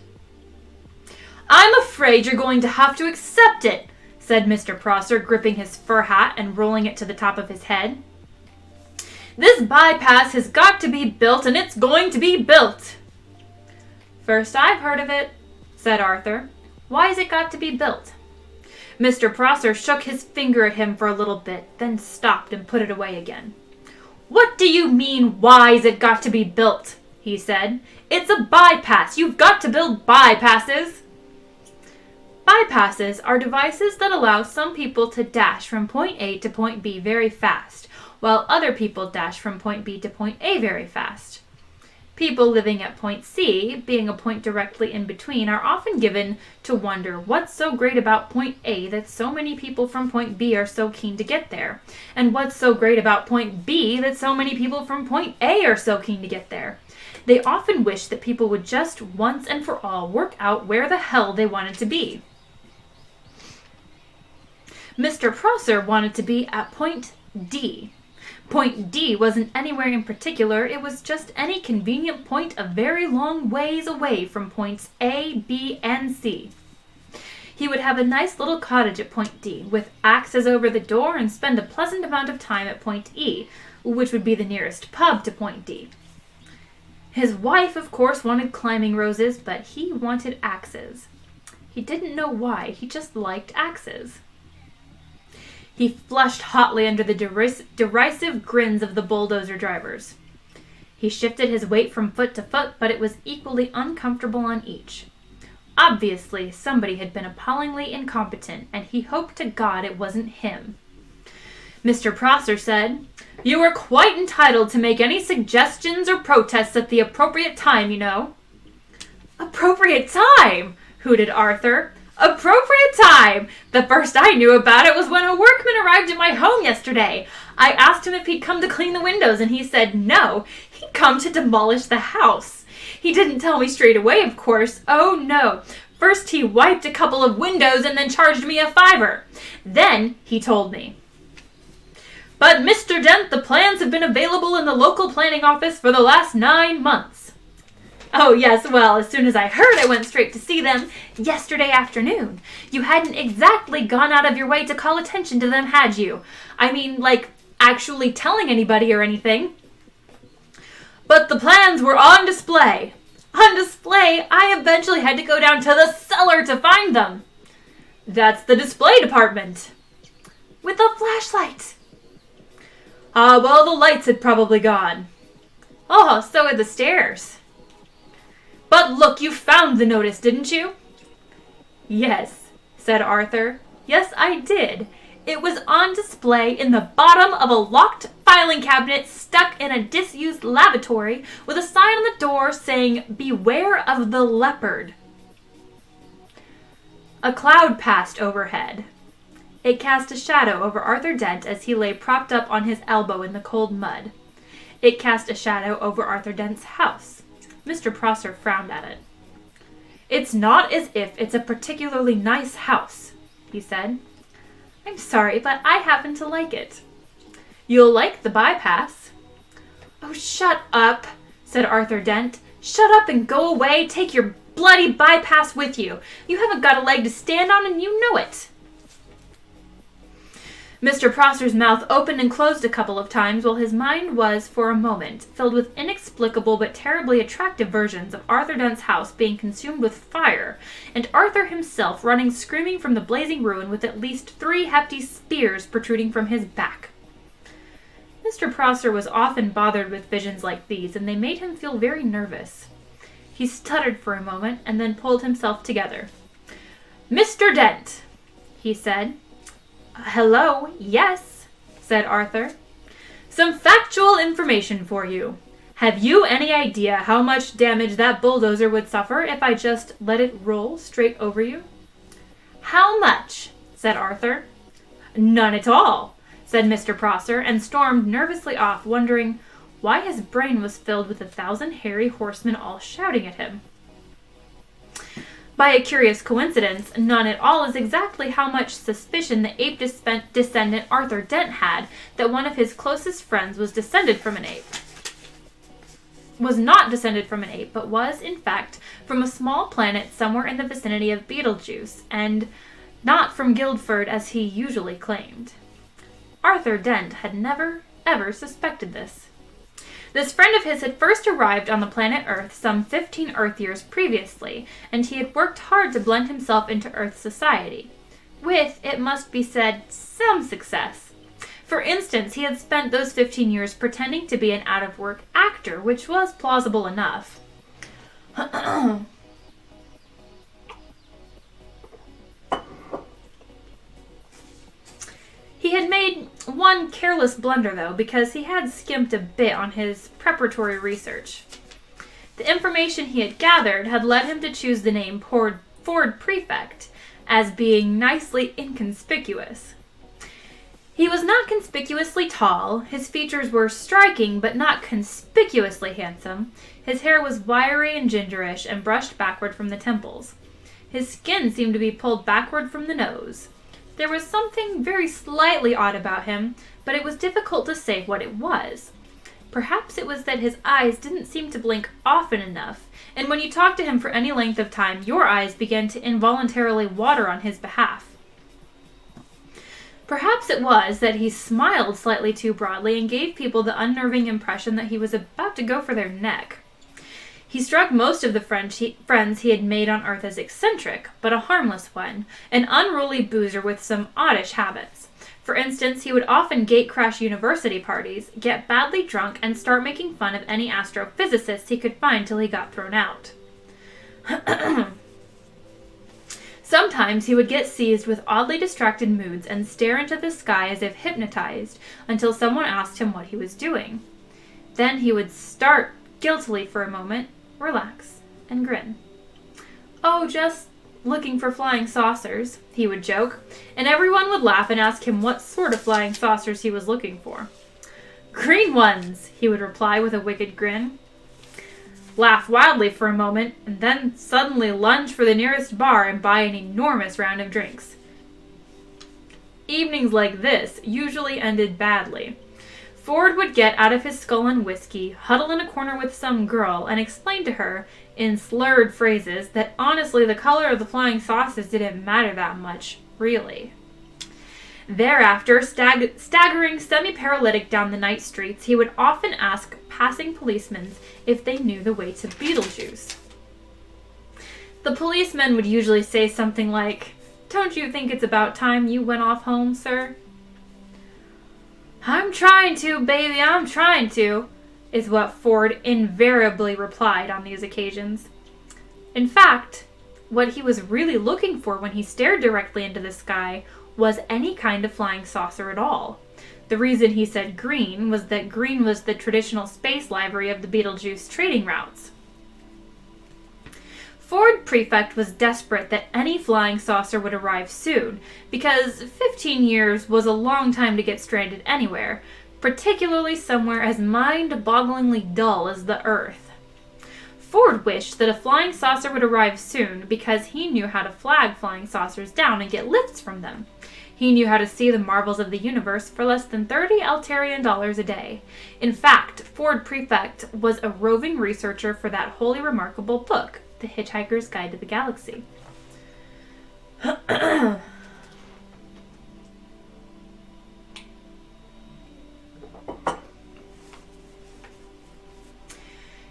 Speaker 1: "I'm afraid you're going to have to accept it," said Mr. Prosser, gripping his fur hat and rolling it to the top of his head. "This bypass has got to be built, and it's going to be built." "First I've heard of it," said Arthur. "Why's it got to be built?" Mr. Prosser shook his finger at him for a little bit, then stopped and put it away again. "What do you mean, why's it got to be built?" he said. "It's a bypass. You've got to build bypasses." Bypasses are devices that allow some people to dash from point A to point B very fast, while other people dash from point B to point A very fast. People living at point C, being a point directly in between, are often given to wonder what's so great about point A that so many people from point B are so keen to get there, and what's so great about point B that so many people from point A are so keen to get there. They often wish that people would just once and for all work out where the hell they wanted to be. Mr. Prosser wanted to be at point D. Point D wasn't anywhere in particular, it was just any convenient point a very long ways away from points A, B, and C. He would have a nice little cottage at point D, with axes over the door, and spend a pleasant amount of time at point E, which would be the nearest pub to point D. His wife, of course, wanted climbing roses, but he wanted axes. He didn't know why, he just liked axes. He flushed hotly under the derisive grins of the bulldozer drivers. He shifted his weight from foot to foot, but it was equally uncomfortable on each. Obviously, somebody had been appallingly incompetent, and he hoped to God it wasn't him. Mr. Prosser said, "You are quite entitled to make any suggestions or protests at the appropriate time, you know." "Appropriate time?" hooted Arthur. "Appropriate time! The first I knew about it was when a workman arrived at my home yesterday. I asked him if he'd come to clean the windows, and he said no, he'd come to demolish the house. He didn't tell me straight away, of course. Oh, no. First he wiped a couple of windows and then charged me $5. Then he told me. But, Mr. Dent, the plans have been available in the local planning office for the last 9 months. Oh, yes, well, as soon as I heard, I went straight to see them yesterday afternoon. You hadn't exactly gone out of your way to call attention to them, had you? I mean, like, actually telling anybody or anything. But the plans were on display. On display? I eventually had to go down to the cellar to find them. That's the display department. With a flashlight. Ah, well, the lights had probably gone. Oh, so had the stairs. But look, you found the notice, didn't you? Yes, said Arthur. Yes, I did. It was on display in the bottom of a locked filing cabinet stuck in a disused lavatory with a sign on the door saying, "Beware of the leopard." A cloud passed overhead. It cast a shadow over Arthur Dent as he lay propped up on his elbow in the cold mud. It cast a shadow over Arthur Dent's house. Mr. Prosser frowned at it. "It's not as if it's a particularly nice house," he said. "I'm sorry, but I happen to like it." "You'll like the bypass." "Oh, shut up," said Arthur Dent. "Shut up and go away. Take your bloody bypass with you. You haven't got a leg to stand on, and you know it." Mr. Prosser's mouth opened and closed a couple of times while his mind was, for a moment, filled with inexplicable but terribly attractive versions of Arthur Dent's house being consumed with fire, and Arthur himself running screaming from the blazing ruin with at least 3 hefty spears protruding from his back. Mr. Prosser was often bothered with visions like these, and they made him feel very nervous. He stuttered for a moment and then pulled himself together. "Mr. Dent," he said. "Hello, yes," said Arthur. "Some factual information for you. Have you any idea how much damage that bulldozer would suffer if I just let it roll straight over you?" "How much?" said Arthur. "None at all," said Mr. Prosser, and stormed nervously off, wondering why his brain was filled with 1,000 hairy horsemen all shouting at him. By a curious coincidence, none at all is exactly how much suspicion the ape descendant Arthur Dent had that one of his closest friends was descended from an ape. Was not descended from an ape, but was, in fact, from a small planet somewhere in the vicinity of Betelgeuse, and not from Guildford as he usually claimed. Arthur Dent had never, ever suspected this. This friend of his had first arrived on the planet Earth some 15 Earth years previously, and he had worked hard to blend himself into Earth society, with, it must be said, some success. For instance, he had spent those 15 years pretending to be an out-of-work actor, which was plausible enough. He had made One careless blunder, though, because he had skimped a bit on his preparatory research. The information he had gathered had led him to choose the name Foreward Prefect as being nicely inconspicuous. He was not conspicuously tall, his features were striking but not conspicuously handsome, his hair was wiry and gingerish and brushed backward from the temples. His skin seemed to be pulled backward from the nose. There was something very slightly odd about him, but it was difficult to say what it was. Perhaps it was that his eyes didn't seem to blink often enough, and when you talked to him for any length of time, your eyes began to involuntarily water on his behalf. Perhaps it was that he smiled slightly too broadly and gave people the unnerving impression that he was about to go for their neck. He struck most of the friends he had made on Earth as eccentric, but a harmless one, an unruly boozer with some oddish habits. For instance, he would often gatecrash university parties, get badly drunk, and start making fun of any astrophysicists he could find till he got thrown out. Sometimes he would get seized with oddly distracted moods and stare into the sky as if hypnotized until someone asked him what he was doing. Then he would start guiltily for a moment, relax, and grin. "Oh, just looking for flying saucers," he would joke, and everyone would laugh and ask him what sort of flying saucers he was looking for. "Green ones," he would reply with a wicked grin. Laugh wildly for a moment, and then suddenly lunge for the nearest bar and buy an enormous round of drinks. Evenings like this usually ended badly. Ford would get out of his skull and whiskey, huddle in a corner with some girl, and explain to her, in slurred phrases, that honestly the color of the flying saucers didn't matter that much, really. Thereafter, staggering semi-paralytic down the night streets, he would often ask passing policemen if they knew the way to Beetlejuice. The policemen would usually say something like, "Don't you think it's about time you went off home, sir?" "I'm trying to, baby, I'm trying to," is what Ford invariably replied on these occasions. In fact, what he was really looking for when he stared directly into the sky was any kind of flying saucer at all. The reason he said green was that green was the traditional space livery of the Beetlejuice trading routes. Foreward Prefect was desperate that any flying saucer would arrive soon, because 15 years was a long time to get stranded anywhere, particularly somewhere as mind-bogglingly dull as the Earth. Ford wished that a flying saucer would arrive soon because he knew how to flag flying saucers down and get lifts from them. He knew how to see the marvels of the universe for less than 30 Altarian dollars a day. In fact, Foreward Prefect was a roving researcher for that wholly remarkable book, The Hitchhiker's Guide to the Galaxy.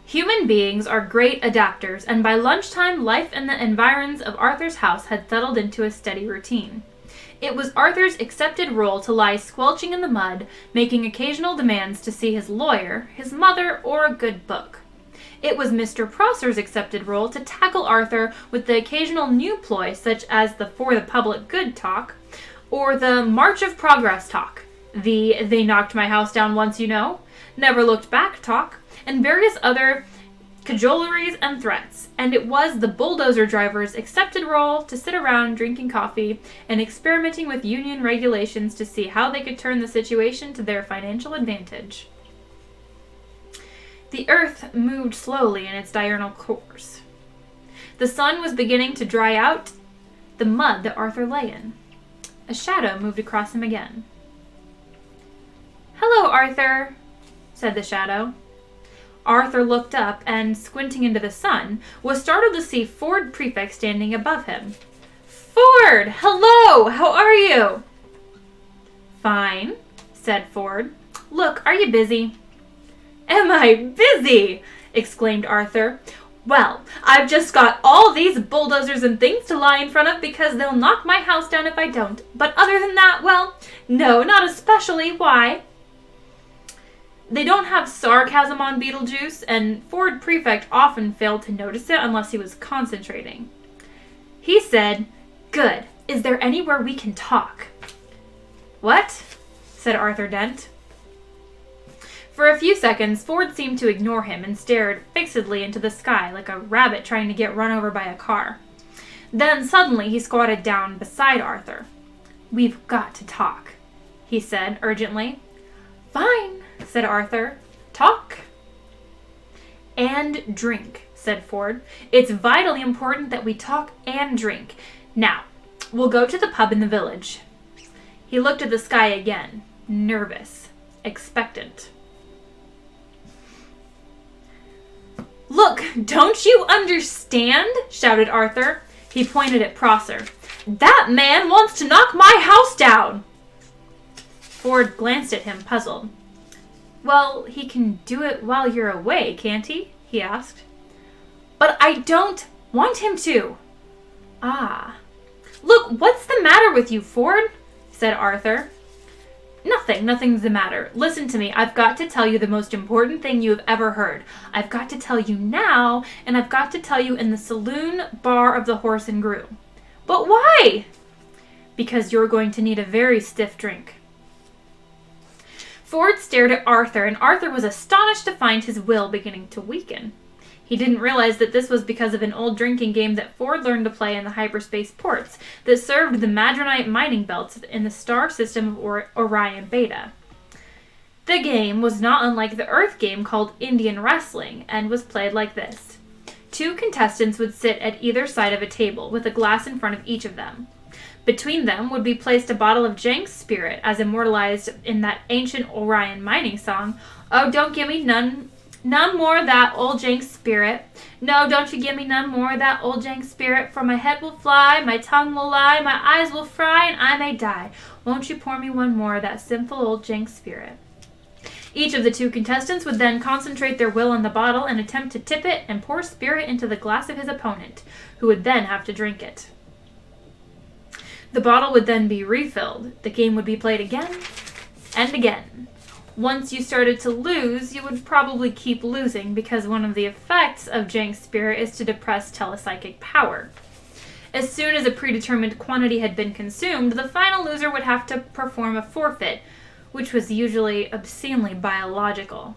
Speaker 1: Human beings are great adapters, and by lunchtime, life in the environs of Arthur's house had settled into a steady routine. It was Arthur's accepted role to lie squelching in the mud, making occasional demands to see his lawyer, his mother, or a good book. It was Mr. Prosser's accepted role to tackle Arthur with the occasional new ploy, such as the For the Public Good talk, or the March of Progress talk, the They Knocked My House Down Once, you know, Never Looked Back talk, and various other cajoleries and threats, and it was the bulldozer driver's accepted role to sit around drinking coffee and experimenting with union regulations to see how they could turn the situation to their financial advantage. The earth moved slowly in its diurnal course. The sun was beginning to dry out the mud that Arthur lay in. A shadow moved across him again. "Hello, Arthur," said the shadow. Arthur looked up and, squinting into the sun, was startled to see Foreward Prefect standing above him. "Ford! Hello! How are you?" "Fine," said Ford. "Look, are you busy?" "Am I busy?" exclaimed Arthur. "Well, I've just got all these bulldozers and things to lie in front of because they'll knock my house down if I don't. But other than that, well, no, not especially. Why?" They don't have sarcasm on Beetlejuice, and Foreward Prefect often failed to notice it unless he was concentrating. He said, "Good. Is there anywhere we can talk?" "What?" said Arthur Dent. For a few seconds, Ford seemed to ignore him and stared fixedly into the sky like a rabbit trying to get run over by a car. Then suddenly he squatted down beside Arthur. "We've got to talk," he said urgently. "Fine," said Arthur. "Talk." "And drink," said Ford. "It's vitally important that we talk and drink. Now, we'll go to the pub in the village." He looked at the sky again, nervous, expectant. "Look, don't you understand?" shouted Arthur. He pointed at Prosser. "That man wants to knock my house down." Ford glanced at him, puzzled. "Well, he can do it while you're away, can't he?" he asked. "But I don't want him to." "Ah. Look, what's the matter with you, Ford?" said Arthur. Nothing's the matter. Listen to me. I've got to tell you the most important thing you have ever heard. I've got to tell you now, and I've got to tell you in the saloon bar of the Horse and Groom. But why? Because you're going to need a very stiff drink. Ford stared at Arthur, and Arthur was astonished to find his will beginning to weaken. He didn't realize that this was because of an old drinking game that Ford learned to play in the hyperspace ports that served the Madronite mining belts in the star system of Orion Beta. The game was not unlike the Earth game called Indian Wrestling and was played like this. 2 contestants would sit at either side of a table with a glass in front of each of them. Between them would be placed a bottle of Jenks spirit as immortalized in that ancient Orion mining song, "Oh, don't give me none more of that old Jenks spirit. No, don't you give me none more of that old Jenks spirit, for my head will fly, my tongue will lie, my eyes will fry, and I may die. Won't you pour me one more of that sinful old Jenks spirit?" Each of the 2 contestants would then concentrate their will on the bottle and attempt to tip it and pour spirit into the glass of his opponent, who would then have to drink it. The bottle would then be refilled. The game would be played again and again. Once you started to lose, you would probably keep losing because one of the effects of Jenks spirit is to depress telepsychic power. As soon as a predetermined quantity had been consumed, the final loser would have to perform a forfeit, which was usually obscenely biological.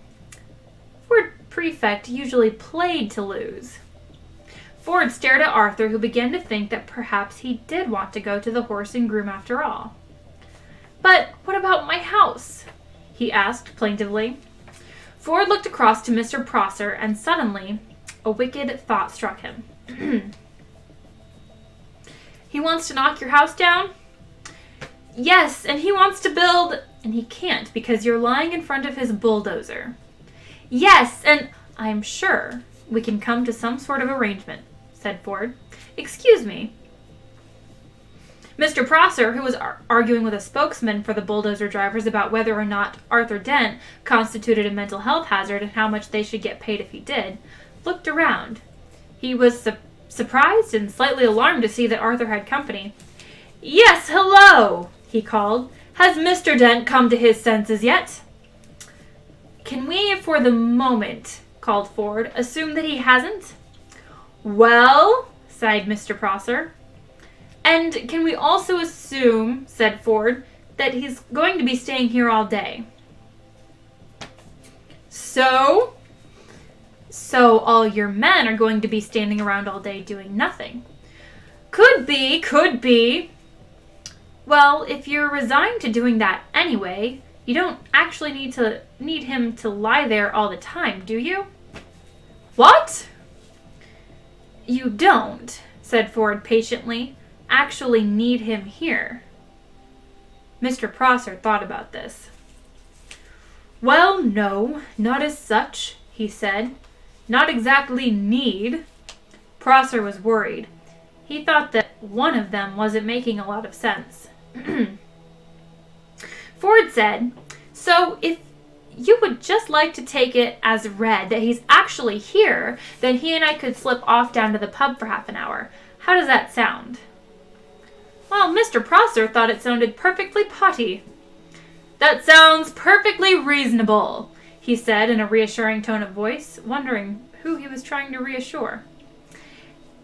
Speaker 1: Ford Prefect usually played to lose. Ford stared at Arthur, who began to think that perhaps he did want to go to the Horse and Groom after all. "But what about my house?" he asked plaintively. Ford looked across to Mr. Prosser, and suddenly a wicked thought struck him. "He wants to knock your house down?" "Yes, and he wants to build—" "And he can't because you're lying in front of his bulldozer." "Yes, and I'm sure we can come to some sort of arrangement," said Ford. "Excuse me." Mr. Prosser, who was arguing with a spokesman for the bulldozer drivers about whether or not Arthur Dent constituted a mental health hazard and how much they should get paid if he did, looked around. He was surprised and slightly alarmed to see that Arthur had company. "Yes, hello," he called. "Has Mr. Dent come to his senses yet?" "Can we, for the moment," called Ford, "assume that he hasn't?" "Well," sighed Mr. Prosser. "And can we also assume," said Ford, "that he's going to be staying here all day?" So all your men are going to be standing around all day doing nothing. Could be. Well, if you're resigned to doing that anyway, you don't actually need him to lie there all the time, do you? What? You don't, said Ford patiently, actually need him here. Mr. Prosser thought about this. Well, no, not as such, he said. Not exactly need. Prosser was worried. He thought that one of them wasn't making a lot of sense. Ford said, so if you would just like to take it as read that he's actually here, then he and I could slip off down to the pub for half an hour. How does that sound? Well, Mr. Prosser thought it sounded perfectly potty. That sounds perfectly reasonable, he said in a reassuring tone of voice, wondering who he was trying to reassure.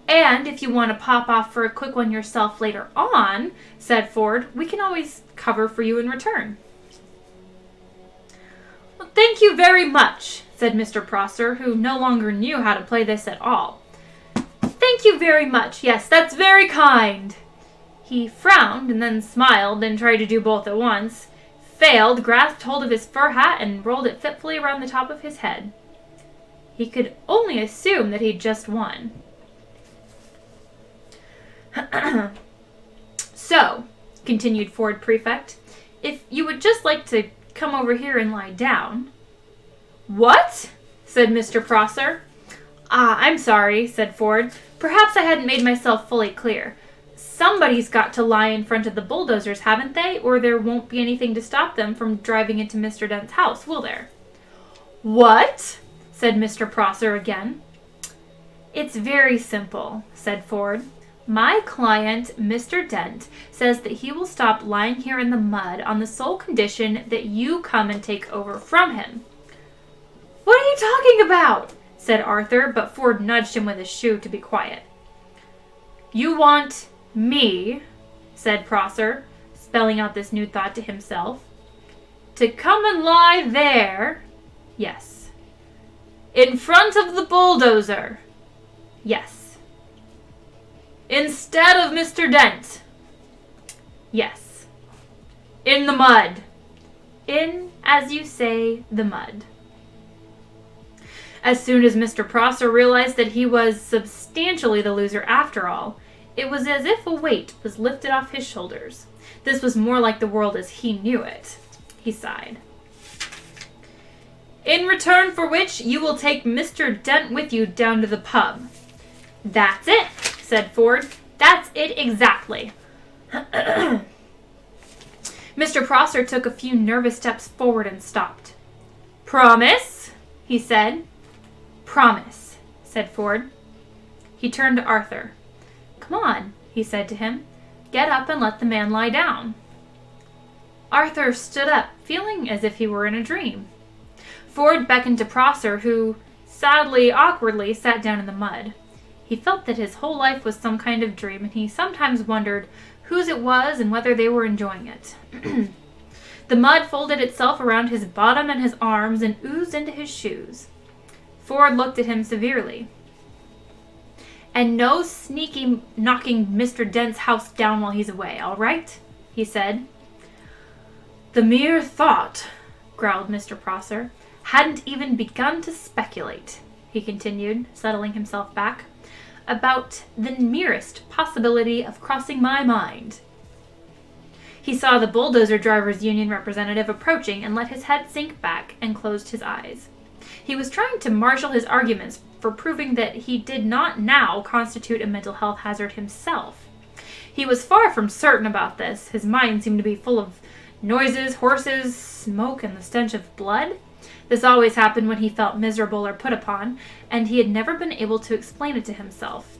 Speaker 1: And if you want to pop off for a quick one yourself later on, said Ford, we can always cover for you in return. thank you very much, said Mr. Prosser, who no longer knew how to play this at all. Thank you very much. Yes, that's very kind. He frowned and then smiled and tried to do both at once. Failed, grasped hold of his fur hat and rolled it fitfully around the top of his head. He could only assume that he'd just won. So, continued Ford Prefect, if you would just like to come over here and lie down. What? Said Mr. Prosser. I'm sorry, said Ford. Perhaps I hadn't made myself fully clear. Somebody's got to lie in front of the bulldozers, haven't they? Or there won't be anything to stop them from driving into Mr. Dent's house, will there? What? Said Mr. Prosser again. It's very simple, said Ford. My client, Mr. Dent, says that he will stop lying here in the mud on the sole condition that you come and take over from him. What are you talking about? Said Arthur, but Ford nudged him with his shoe to be quiet. You want me, said Prosser, spelling out this new thought to himself, to come and lie there, yes. In front of the bulldozer, yes. Instead of Mr. Dent, yes. In the mud, in, as you say, the mud. As soon as Mr. Prosser realized that he was substantially the loser after all, it was as if a weight was lifted off his shoulders. This was more like the world as he knew it. He sighed. In return for which you will take Mr. Dent with you down to the pub. That's it, said Ford. That's it exactly. Mr. Prosser took a few nervous steps forward and stopped. Promise, he said. Promise, said Ford. He turned to Arthur. Come on, he said to him. Get up and let the man lie down. Arthur stood up, feeling as if he were in a dream. Ford beckoned to Prosser, who, sadly, awkwardly, sat down in the mud. He felt that his whole life was some kind of dream, and he sometimes wondered whose it was and whether they were enjoying it. The mud folded itself around his bottom and his arms and oozed into his shoes. Ford looked at him severely. And no sneaky knocking Mr. Dent's house down while he's away, all right? He said. The mere thought, growled Mr. Prosser, hadn't even begun to speculate, he continued, settling himself back, about the merest possibility of crossing my mind. He saw the bulldozer drivers' union representative approaching and let his head sink back and closed his eyes. He was trying to marshal his arguments for proving that he did not now constitute a mental health hazard himself. He was far from certain about this. His mind seemed to be full of noises, horses, smoke, and the stench of blood. This always happened when he felt miserable or put upon, and he had never been able to explain it to himself.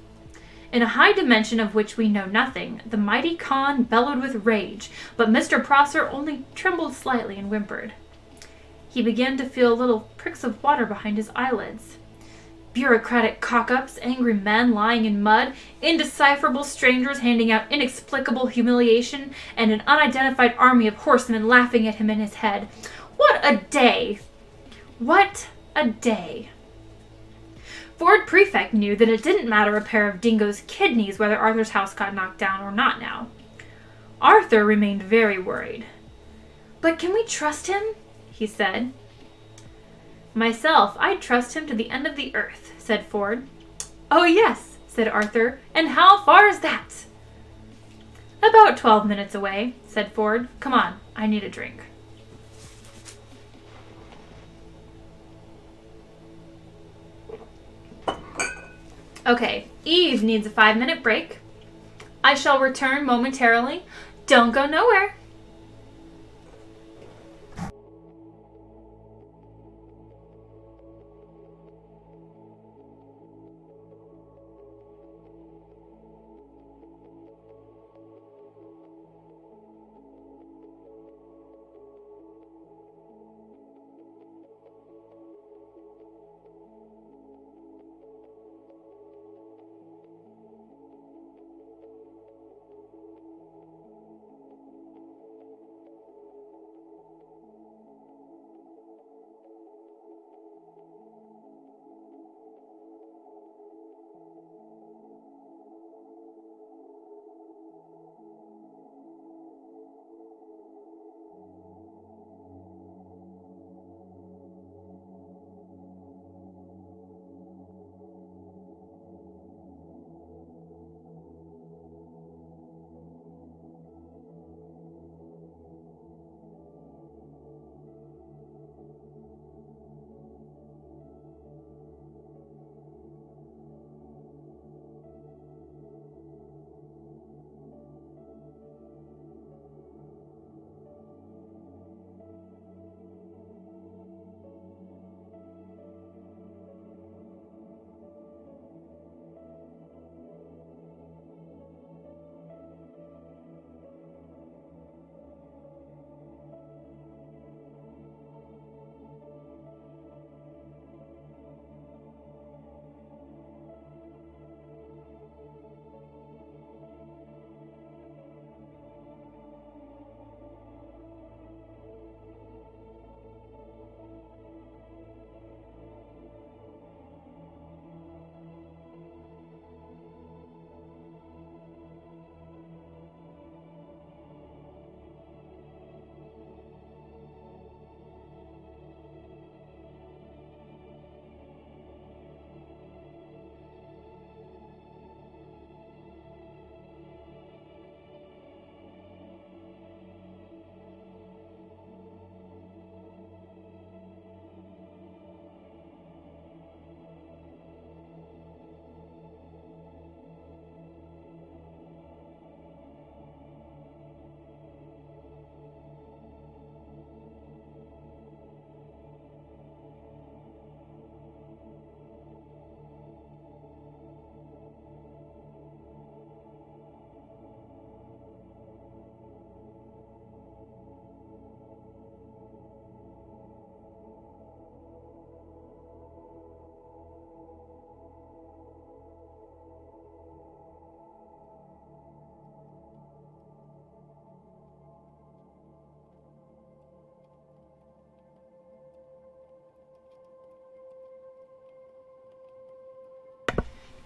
Speaker 1: In a high dimension of which we know nothing, the mighty Khan bellowed with rage, but Mr. Prosser only trembled slightly and whimpered. He began to feel little pricks of water behind his eyelids. Bureaucratic cock-ups, angry men lying in mud, indecipherable strangers handing out inexplicable humiliation, and an unidentified army of horsemen laughing at him in his head. What a day! What a day! Ford Prefect knew that it didn't matter a pair of dingoes' kidneys whether Arthur's house got knocked down or not now. Arthur remained very worried. But can we trust him? He said. Myself, I'd trust him to the end of the earth, said Ford. Oh, yes, said Arthur. And how far is that? About 12 minutes away, said Ford. Come on, I need a drink. Okay, Eve needs a 5-minute break. I shall return momentarily. Don't go nowhere.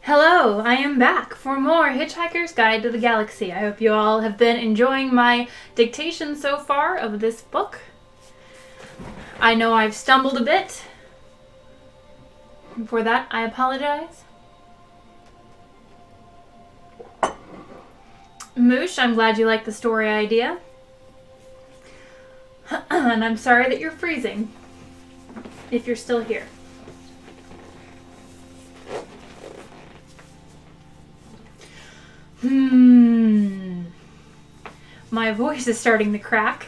Speaker 1: Hello, I am back for more Hitchhiker's Guide to the Galaxy. I hope you all have been enjoying my dictation so far of this book. I know I've stumbled a bit. And for that, I apologize. Moosh, I'm glad you like the story idea. And I'm sorry that you're freezing, if you're still here. My voice is starting to crack.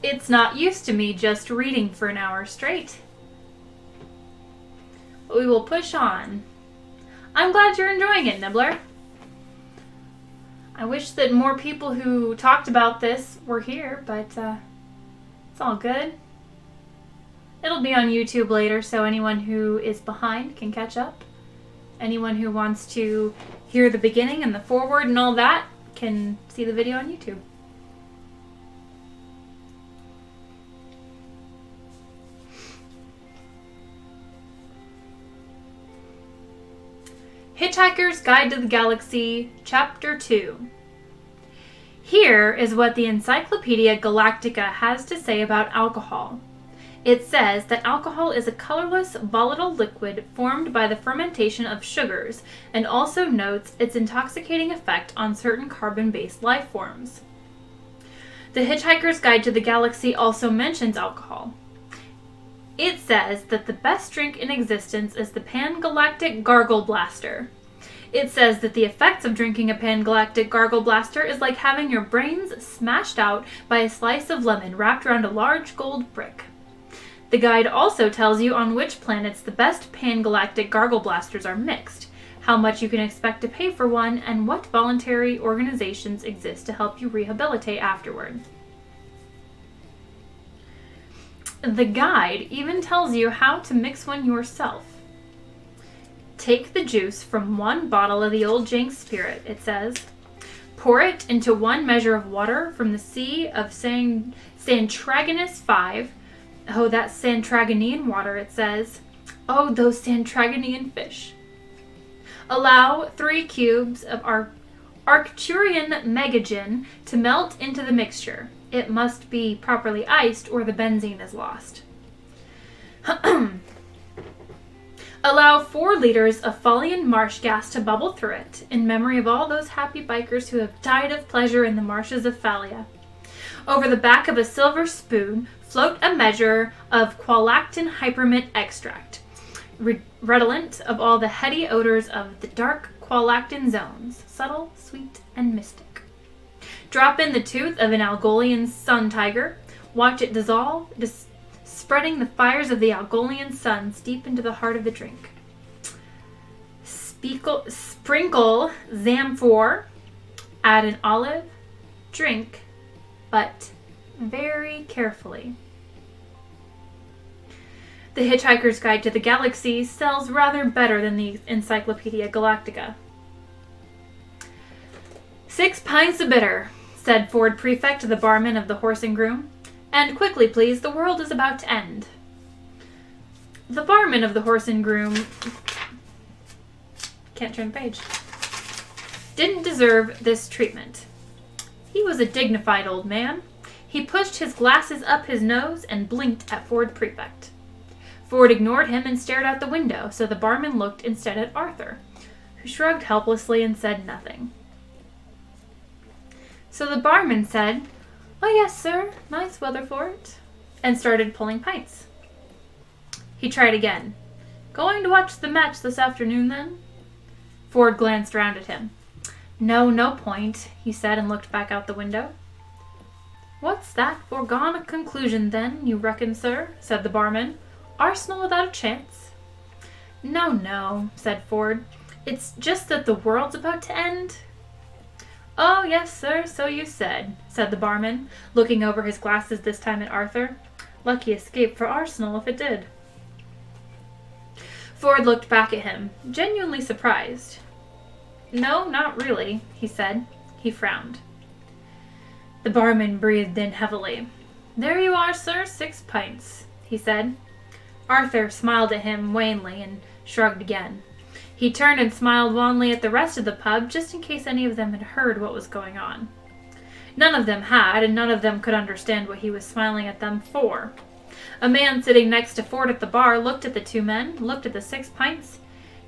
Speaker 1: It's not used to me just reading for an hour straight. But we will push on. I'm glad you're enjoying it, Nibbler. I wish that more people who talked about this were here, but it's all good. It'll be on YouTube later, so anyone who is behind can catch up. Anyone who wants to hear the beginning and the foreword and all that can see the video on YouTube. Hitchhiker's Guide to the Galaxy, Chapter 2. Here is what the Encyclopedia Galactica has to say about alcohol. It says that alcohol is a colorless, volatile liquid formed by the fermentation of sugars, and also notes its intoxicating effect on certain carbon-based life forms. The Hitchhiker's Guide to the Galaxy also mentions alcohol. It says that the best drink in existence is the Pan-Galactic Gargle Blaster. It says that the effects of drinking a Pan-Galactic Gargle Blaster is like having your brains smashed out by a slice of lemon wrapped around a large gold brick. The guide also tells you on which planets the best Pan-Galactic Gargle Blasters are mixed, how much you can expect to pay for one, and what voluntary organizations exist to help you rehabilitate afterward. The guide even tells you how to mix one yourself. Take the juice from one bottle of the Old Jank Spirit, it says. Pour it into 1 measure of water from the Sea of Santragonus 5. Oh, that's Santragonian water, it says. Oh, those Santragonian fish. Allow 3 cubes of Arcturian Megagen to melt into the mixture. It must be properly iced or the benzene is lost. Allow 4 liters of Fallian marsh gas to bubble through it, in memory of all those happy bikers who have died of pleasure in the marshes of Phalia. Over the back of a silver spoon, float a measure of qualactin hypermint extract, redolent of all the heady odors of the dark qualactin zones, subtle, sweet, and mystic. Drop in the tooth of an Algolian sun tiger. Watch it dissolve, spreading the fires of the Algolian suns deep into the heart of the drink. Sprinkle Zamphor, add an olive, drink, but very carefully. The Hitchhiker's Guide to the Galaxy sells rather better than the Encyclopedia Galactica. 6 pints of bitter, said Ford Prefect to the barman of the Horse and Groom. And quickly, please, the world is about to end. The barman of the Horse and Groom... Can't turn the page. Didn't deserve this treatment. He was a dignified old man. He pushed his glasses up his nose and blinked at Ford Prefect. Ford ignored him and stared out the window, so the barman looked instead at Arthur, who shrugged helplessly and said nothing. So the barman said, "Oh yes, sir, nice weather for it," and started pulling pints. He tried again. "Going to watch the match this afternoon, then?" Ford glanced round at him. No point," he said, and looked back out the window. "What's that foregone a conclusion, then, you reckon, sir?" said the barman. "Arsenal without a chance?" No, said Ford. "It's just that the world's about to end." "Oh, yes, sir, so you said," said the barman, looking over his glasses this time at Arthur. "Lucky escape for Arsenal if it did." Ford looked back at him, genuinely surprised. "No, not really," he said. He frowned. The barman breathed in heavily. "There you are, sir, 6 pints," he said. Arthur smiled at him wanly and shrugged again. He turned and smiled wanly at the rest of the pub, just in case any of them had heard what was going on. None of them had, and none of them could understand what he was smiling at them for. A man sitting next to Ford at the bar looked at the two men, looked at the 6 pints,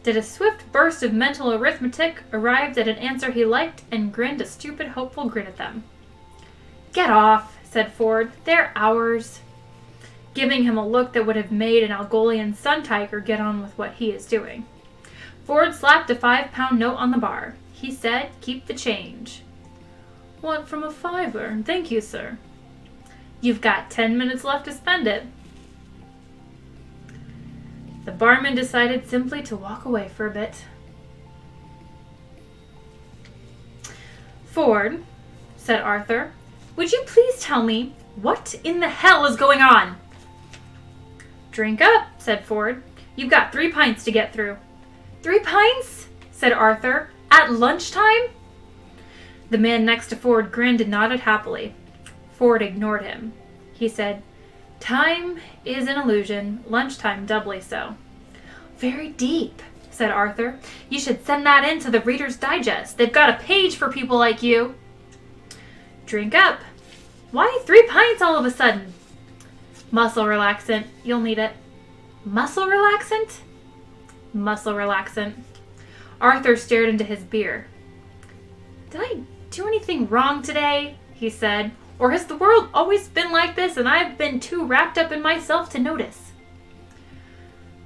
Speaker 1: did a swift burst of mental arithmetic, arrived at an answer he liked, and grinned a stupid, hopeful grin at them. "Get off," said Ford. "They're ours," giving him a look that would have made an Algolian sun tiger get on with what he is doing. Ford slapped a 5-pound note on the bar. He said, "Keep the change." "Want from a fiver, thank you, sir." "You've got 10 minutes left to spend it." The barman decided simply to walk away for a bit. "Ford," said Arthur, "would you please tell me what in the hell is going on?" "Drink up," said Ford. "You've got 3 pints to get through." "3 pints?" said Arthur. "At lunchtime?" The man next to Ford grinned and nodded happily. Ford ignored him. He said, "Time is an illusion, lunchtime doubly so." "Very deep," said Arthur. "You should send that in to the Reader's Digest. They've got a page for people like you." "Drink up." "Why 3 pints all of a sudden?" "Muscle relaxant. You'll need it." "Muscle relaxant?" "Muscle relaxant." Arthur stared into his beer. "Did I do anything wrong today?" he said. "Or has the world always been like this and I've been too wrapped up in myself to notice?"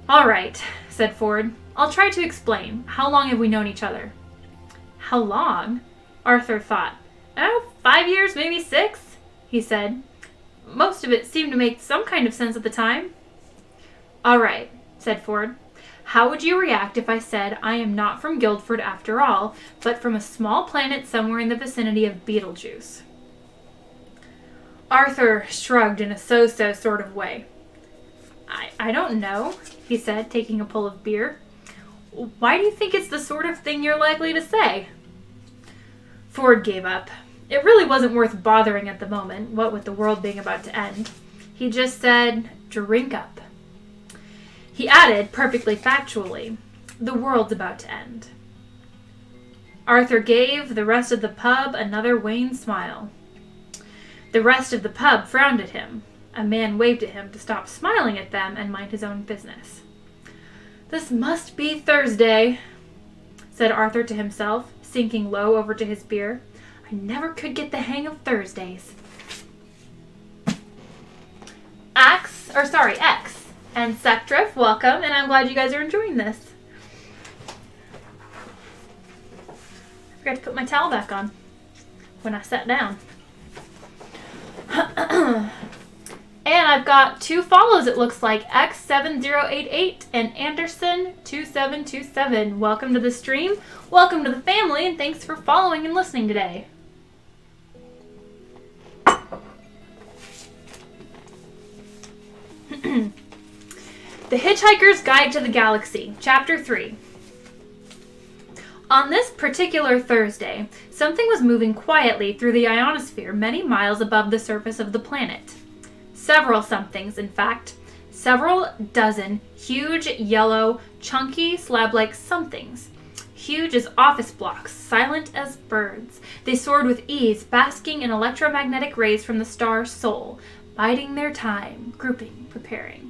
Speaker 1: "All right," said Ford. "I'll try to explain. How long have we known each other?" "How long?" Arthur thought. "Oh, 5 years, maybe 6, he said. Most of it seemed to make some kind of sense at the time. "All right," said Ford. "How would you react if I said I am not from Guildford after all, but from a small planet somewhere in the vicinity of Beetlejuice?" Arthur shrugged in a so-so sort of way. I don't know," he said, taking a pull of beer. "Why do you think it's the sort of thing you're likely to say?" Ford gave up. It really wasn't worth bothering at the moment, what with the world being about to end. He just said, "Drink up." He added, perfectly factually, "The world's about to end." Arthur gave the rest of the pub another wan smile. The rest of the pub frowned at him. A man waved at him to stop smiling at them and mind his own business. "This must be Thursday," said Arthur to himself, sinking low over to his beer. "I never could get the hang of Thursdays." X and Sectrif, welcome, and I'm glad you guys are enjoying this. I forgot to put my towel back on when I sat down. And I've got 2 follows, it looks like, X7088 and Anderson2727. Welcome to the stream, welcome to the family, and thanks for following and listening today. The Hitchhiker's Guide to the Galaxy, Chapter 3. On this particular Thursday, something was moving quietly through the ionosphere many miles above the surface of the planet. Several somethings, in fact. Several dozen huge, yellow, chunky, slab-like somethings. Huge as office blocks, silent as birds. They soared with ease, basking in electromagnetic rays from the star Sol, biding their time, grouping, preparing.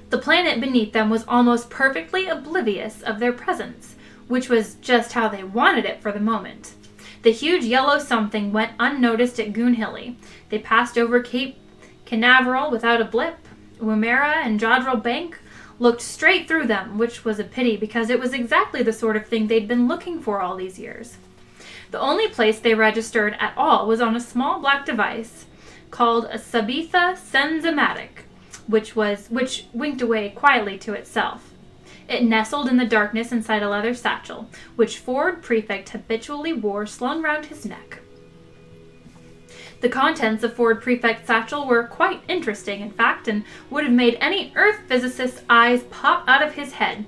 Speaker 1: The planet beneath them was almost perfectly oblivious of their presence, which was just how they wanted it for the moment. The huge yellow something went unnoticed at Goonhilly. They passed over Cape Canaveral without a blip. Woomera and Jodrell Bank looked straight through them, which was a pity because it was exactly the sort of thing they'd been looking for all these years. The only place they registered at all was on a small black device called a Sabetha Sensimatic, which winked away quietly to itself. It nestled in the darkness inside a leather satchel, which Forward Prefect habitually wore slung round his neck. The contents of Forward Prefect's satchel were quite interesting, in fact, and would have made any Earth physicist's eyes pop out of his head,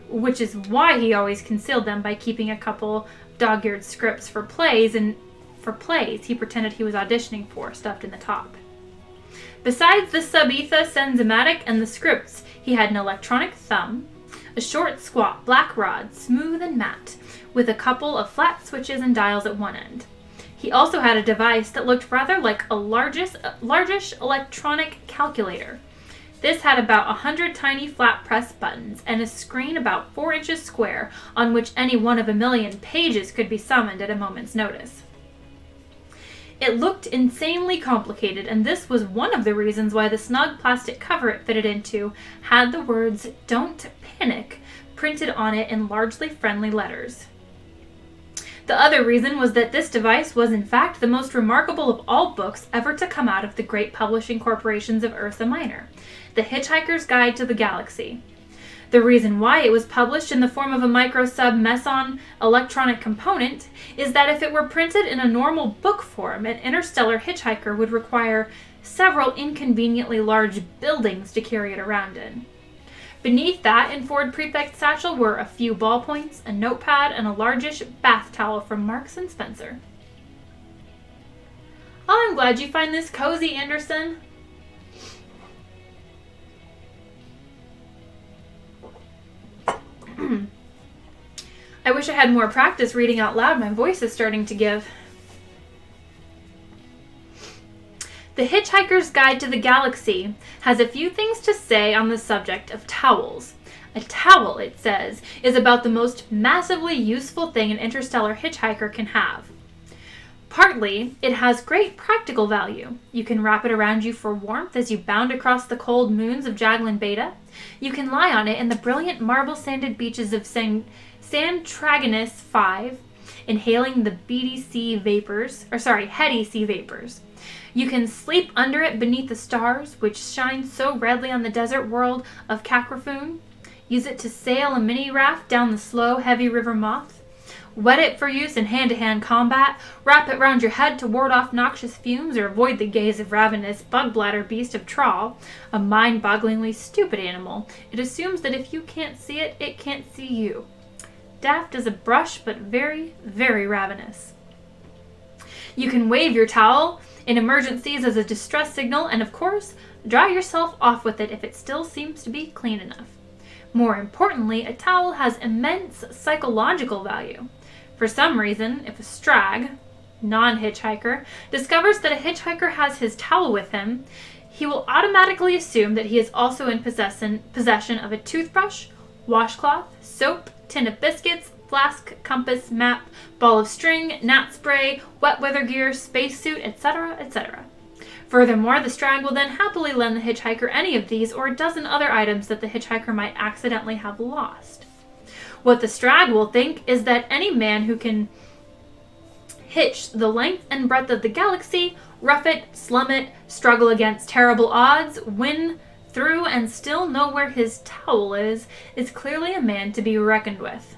Speaker 1: which is why he always concealed them by keeping a couple dog-eared scripts for plays he pretended he was auditioning for stuffed in the top. Besides the Sabetha Sensimatic and the scripts, He had an electronic thumb, a short, squat black rod, smooth and matte, with a couple of flat switches and dials at one end. He also had a device that looked rather like a largish electronic calculator. This had about 100 tiny flat press buttons and a screen about 4 inches square on which any one of a million pages could be summoned at a moment's notice. It looked insanely complicated, and this was one of the reasons why the snug plastic cover it fitted into had the words "Don't Panic" printed on it in largely friendly letters. The other reason was that this device was in fact the most remarkable of all books ever to come out of the great publishing corporations of Ursa Minor, The Hitchhiker's Guide to the Galaxy. The reason why it was published in the form of a micro-sub meson electronic component is that if it were printed in a normal book form, an interstellar hitchhiker would require several inconveniently large buildings to carry it around in. Beneath that, in Forward Prefect's satchel, were a few ballpoints, a notepad, and a largish bath towel from Marks & Spencer. Oh, I'm glad you find this cozy, Anderson. I wish I had more practice reading out loud. My voice is starting to give. The Hitchhiker's Guide to the Galaxy has a few things to say on the subject of towels. A towel, it says, is about the most massively useful thing an interstellar hitchhiker can have. Partly, it has great practical value. You can wrap it around you for warmth as you bound across the cold moons of Jaglin Beta. You can lie on it in the brilliant marble-sanded beaches of Santragonus 5, inhaling the heady sea vapors. You can sleep under it beneath the stars, which shine so redly on the desert world of Kakrafoon. Use it to sail a mini-raft down the slow, heavy river Moth. Wet it for use in hand-to-hand combat. Wrap it round your head to ward off noxious fumes or avoid the gaze of ravenous bug-bladder beast of Trawl, a mind-bogglingly stupid animal. It assumes that if you can't see it, it can't see you. Daft as a brush, but very, very ravenous. You can wave your towel in emergencies as a distress signal, and of course, dry yourself off with it if it still seems to be clean enough. More importantly, a towel has immense psychological value. For some reason, if a strag, non-hitchhiker, discovers that a hitchhiker has his towel with him, he will automatically assume that he is also in possession of a toothbrush, washcloth, soap, tin of biscuits, flask, compass, map, ball of string, gnat spray, wet weather gear, spacesuit, etc., etc. Furthermore, the strag will then happily lend the hitchhiker any of these or a dozen other items that the hitchhiker might accidentally have lost. What the strag will think is that any man who can hitch the length and breadth of the galaxy, rough it, slum it, struggle against terrible odds, win through, and still know where his towel is clearly a man to be reckoned with.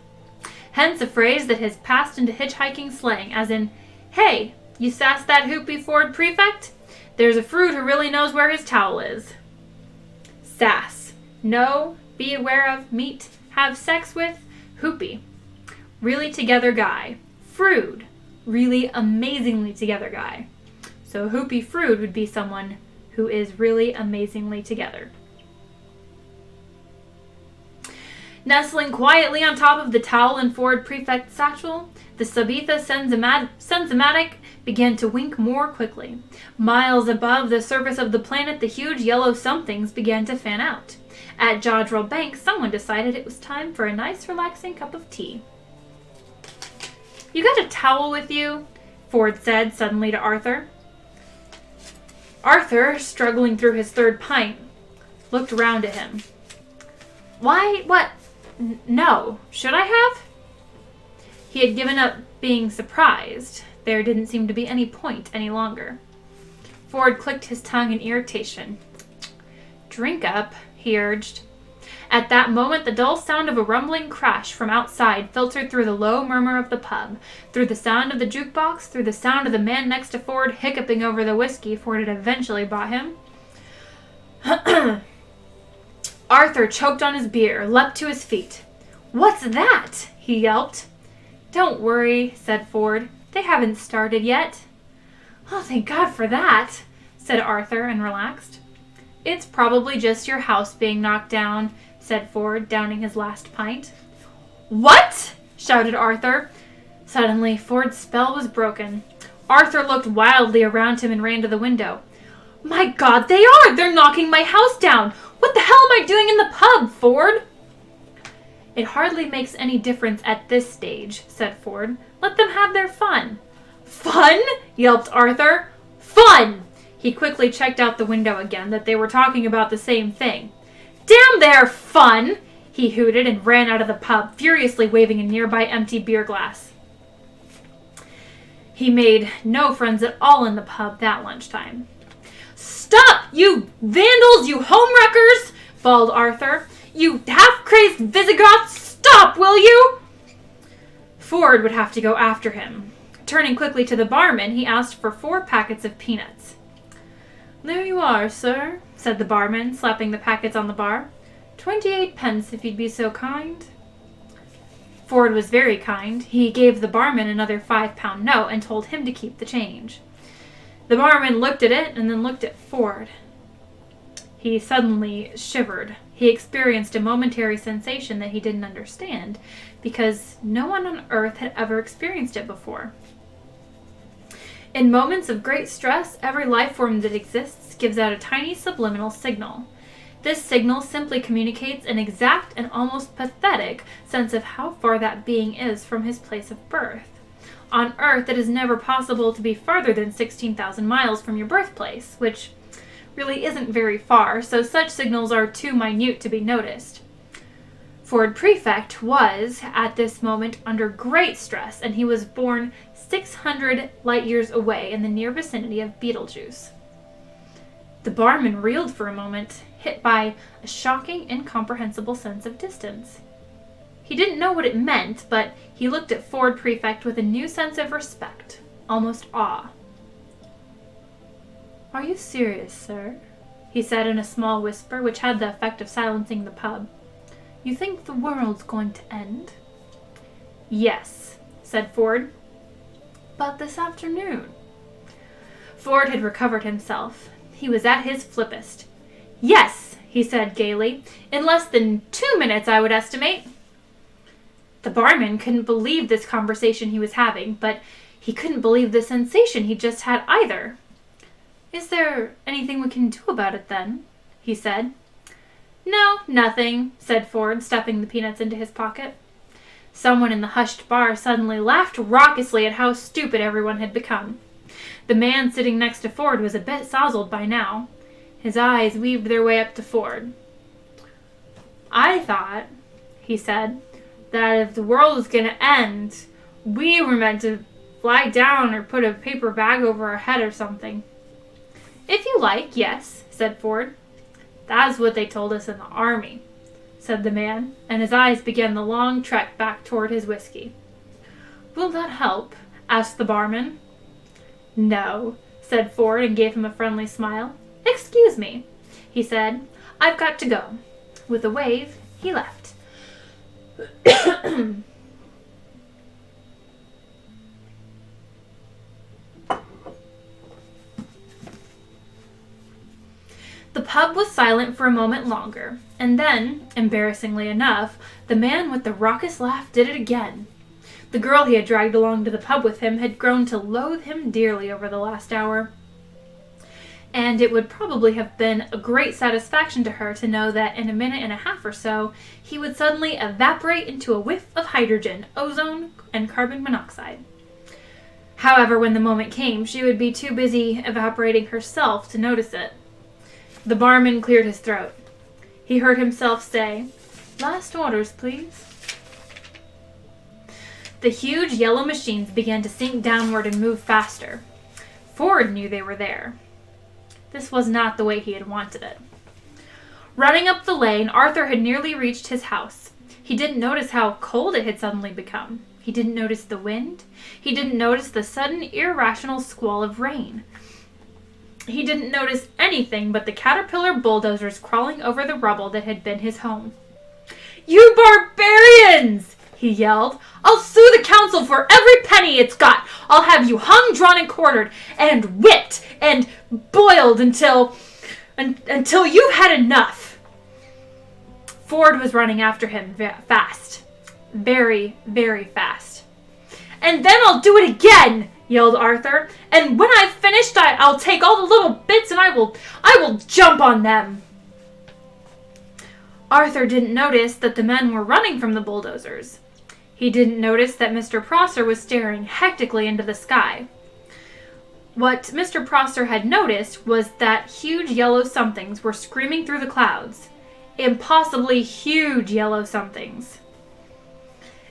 Speaker 1: Hence a phrase that has passed into hitchhiking slang, as in, "Hey, you sass that hoopy Forward Prefect? There's a fruit who really knows where his towel is." Sass. Know, be aware of, meet, have sex with, hoopy. Really together guy. Frood. Really amazingly together guy. So hoopy Frood would be someone who is really amazingly together. Nestling quietly on top of the towel in Forward Prefect's satchel, the Sabitha Sensimatic began to wink more quickly. Miles above the surface of the planet, the huge yellow somethings began to fan out. At Jodrell Bank, someone decided it was time for a nice, relaxing cup of tea. "You got a towel with you?" Ford said suddenly to Arthur. Arthur, struggling through his third pint, looked round at him. "Why, what? No. Should I have?" He had given up being surprised. There didn't seem to be any point any longer. Ford clicked his tongue in irritation. "Drink up," he urged. At that moment, the dull sound of a rumbling crash from outside filtered through the low murmur of the pub, through the sound of the jukebox, through the sound of the man next to Ford hiccuping over the whiskey Ford had eventually bought him. Arthur choked on his beer, leapt to his feet. "What's that?" he yelped. "Don't worry," said Ford. "They haven't started yet." "Oh, thank God for that," said Arthur and relaxed. It's probably just your house being knocked down, said Ford, downing his last pint. What? Shouted Arthur. Suddenly, Ford's spell was broken. Arthur looked wildly around him and ran to the window. My God, they are! They're knocking my house down! What the hell am I doing in the pub, Ford? It hardly makes any difference at this stage, said Ford. Let them have their fun. Fun? Yelped Arthur. Fun! He quickly checked out the window again that they were talking about the same thing. Damn their fun! He hooted and ran out of the pub, furiously waving a nearby empty beer glass. He made no friends at all in the pub that lunchtime. Stop, you vandals, you homewreckers! Bawled Arthur. You half-crazed Visigoths, stop, will you? Ford would have to go after him. Turning quickly to the barman, he asked for 4 packets of peanuts. There you are, sir, said the barman, slapping the packets on the bar. 28 pence, if you'd be so kind. Ford was very kind. He gave the barman another £5 note and told him to keep the change. The barman looked at it and then looked at Ford. He suddenly shivered. He experienced a momentary sensation that he didn't understand, because no one on earth had ever experienced it before. In moments of great stress, every life form that exists gives out a tiny subliminal signal. This signal simply communicates an exact and almost pathetic sense of how far that being is from his place of birth. On Earth, it is never possible to be farther than 16,000 miles from your birthplace, which really isn't very far, so such signals are too minute to be noticed. Ford Prefect was, at this moment, under great stress, and he was born 600 light-years away in the near vicinity of Betelgeuse. The barman reeled for a moment, hit by a shocking, incomprehensible sense of distance. He didn't know what it meant, but he looked at Ford Prefect with a new sense of respect, almost awe. Are you serious, sir? He said in a small whisper, which had the effect of silencing the pub. You think the world's going to end? Yes, said Ford. But this afternoon. Ford had recovered himself. He was at his flippest. Yes, he said gaily. In less than 2 minutes, I would estimate. The barman couldn't believe this conversation he was having, but he couldn't believe the sensation he just had either. Is there anything we can do about it then? He said. No, nothing, said Ford, stuffing the peanuts into his pocket. Someone in the hushed bar suddenly laughed raucously at how stupid everyone had become. The man sitting next to Ford was a bit sozzled by now. His eyes weaved their way up to Ford. I thought, he said, that if the world was going to end, we were meant to lie down or put a paper bag over our head or something. If you like, yes, said Ford. That's what they told us in the army, said the man, and his eyes began the long trek back toward his whiskey. Will that help? Asked the barman. No, said Ford, and gave him a friendly smile. Excuse me, he said. I've got to go. With a wave, he left. The pub was silent for a moment longer, and then, embarrassingly enough, the man with the raucous laugh did it again. The girl he had dragged along to the pub with him had grown to loathe him dearly over the last hour, and it would probably have been a great satisfaction to her to know that in a minute and a half or so, he would suddenly evaporate into a whiff of hydrogen, ozone, and carbon monoxide. However, when the moment came, she would be too busy evaporating herself to notice it. The barman cleared his throat. He heard himself say, "Last orders, please." The huge yellow machines began to sink downward and move faster. Ford knew they were there. This was not the way he had wanted it. Running up the lane, Arthur had nearly reached his house. He didn't notice how cold it had suddenly become. He didn't notice the wind. He didn't notice the sudden irrational squall of rain. He didn't notice anything but the caterpillar bulldozers crawling over the rubble that had been his home. "You barbarians!" he yelled. "I'll sue the council for every penny it's got. I'll have you hung, drawn, and quartered, and whipped, and boiled until... until you've had enough. Ford was running after him fast. Very, very fast. And then I'll do it again, yelled Arthur. And when I've finished, I'll take all the little bits and I will jump on them. Arthur didn't notice that the men were running from the bulldozers. He didn't notice that Mr. Prosser was staring hectically into the sky. What Mr. Prosser had noticed was that huge yellow somethings were screaming through the clouds. Impossibly huge yellow somethings.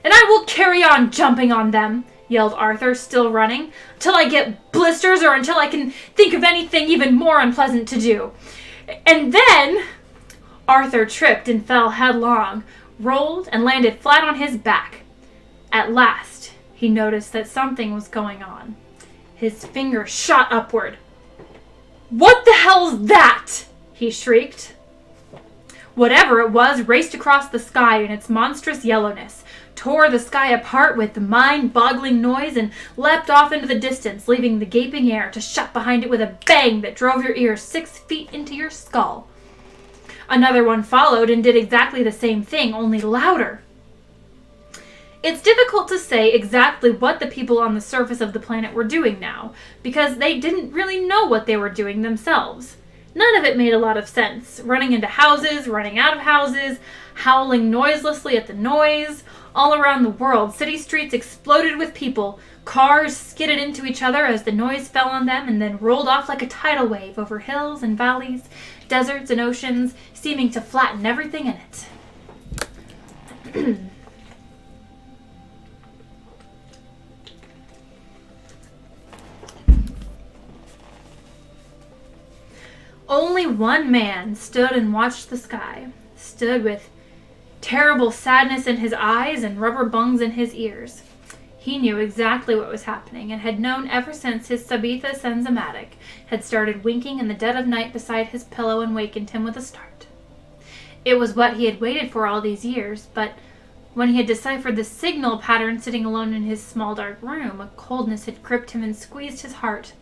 Speaker 1: And I will carry on jumping on them, yelled Arthur, still running, till I get blisters or until I can think of anything even more unpleasant to do. And then Arthur tripped and fell headlong, rolled and landed flat on his back. At last, he noticed that something was going on. His finger shot upward. "What the hell's that?" he shrieked. Whatever it was raced across the sky in its monstrous yellowness, tore the sky apart with mind-boggling noise, and leapt off into the distance, leaving the gaping air to shut behind it with a bang that drove your ears 6 feet into your skull. Another one followed and did exactly the same thing, only louder. It's difficult to say exactly what the people on the surface of the planet were doing now, because they didn't really know what they were doing themselves. None of it made a lot of sense. Running into houses, running out of houses, howling noiselessly at the noise. All around the world, city streets exploded with people. Cars skidded into each other as the noise fell on them and then rolled off like a tidal wave over hills and valleys, deserts and oceans, seeming to flatten everything in it. Only one man stood and watched the sky, stood with terrible sadness in his eyes and rubber bungs in his ears. He knew exactly what was happening and had known ever since his Sabitha Sensimatic had started winking in the dead of night beside his pillow and wakened him with a start. It was what he had waited for all these years, but when he had deciphered the signal pattern sitting alone in his small dark room, a coldness had gripped him and squeezed his heart.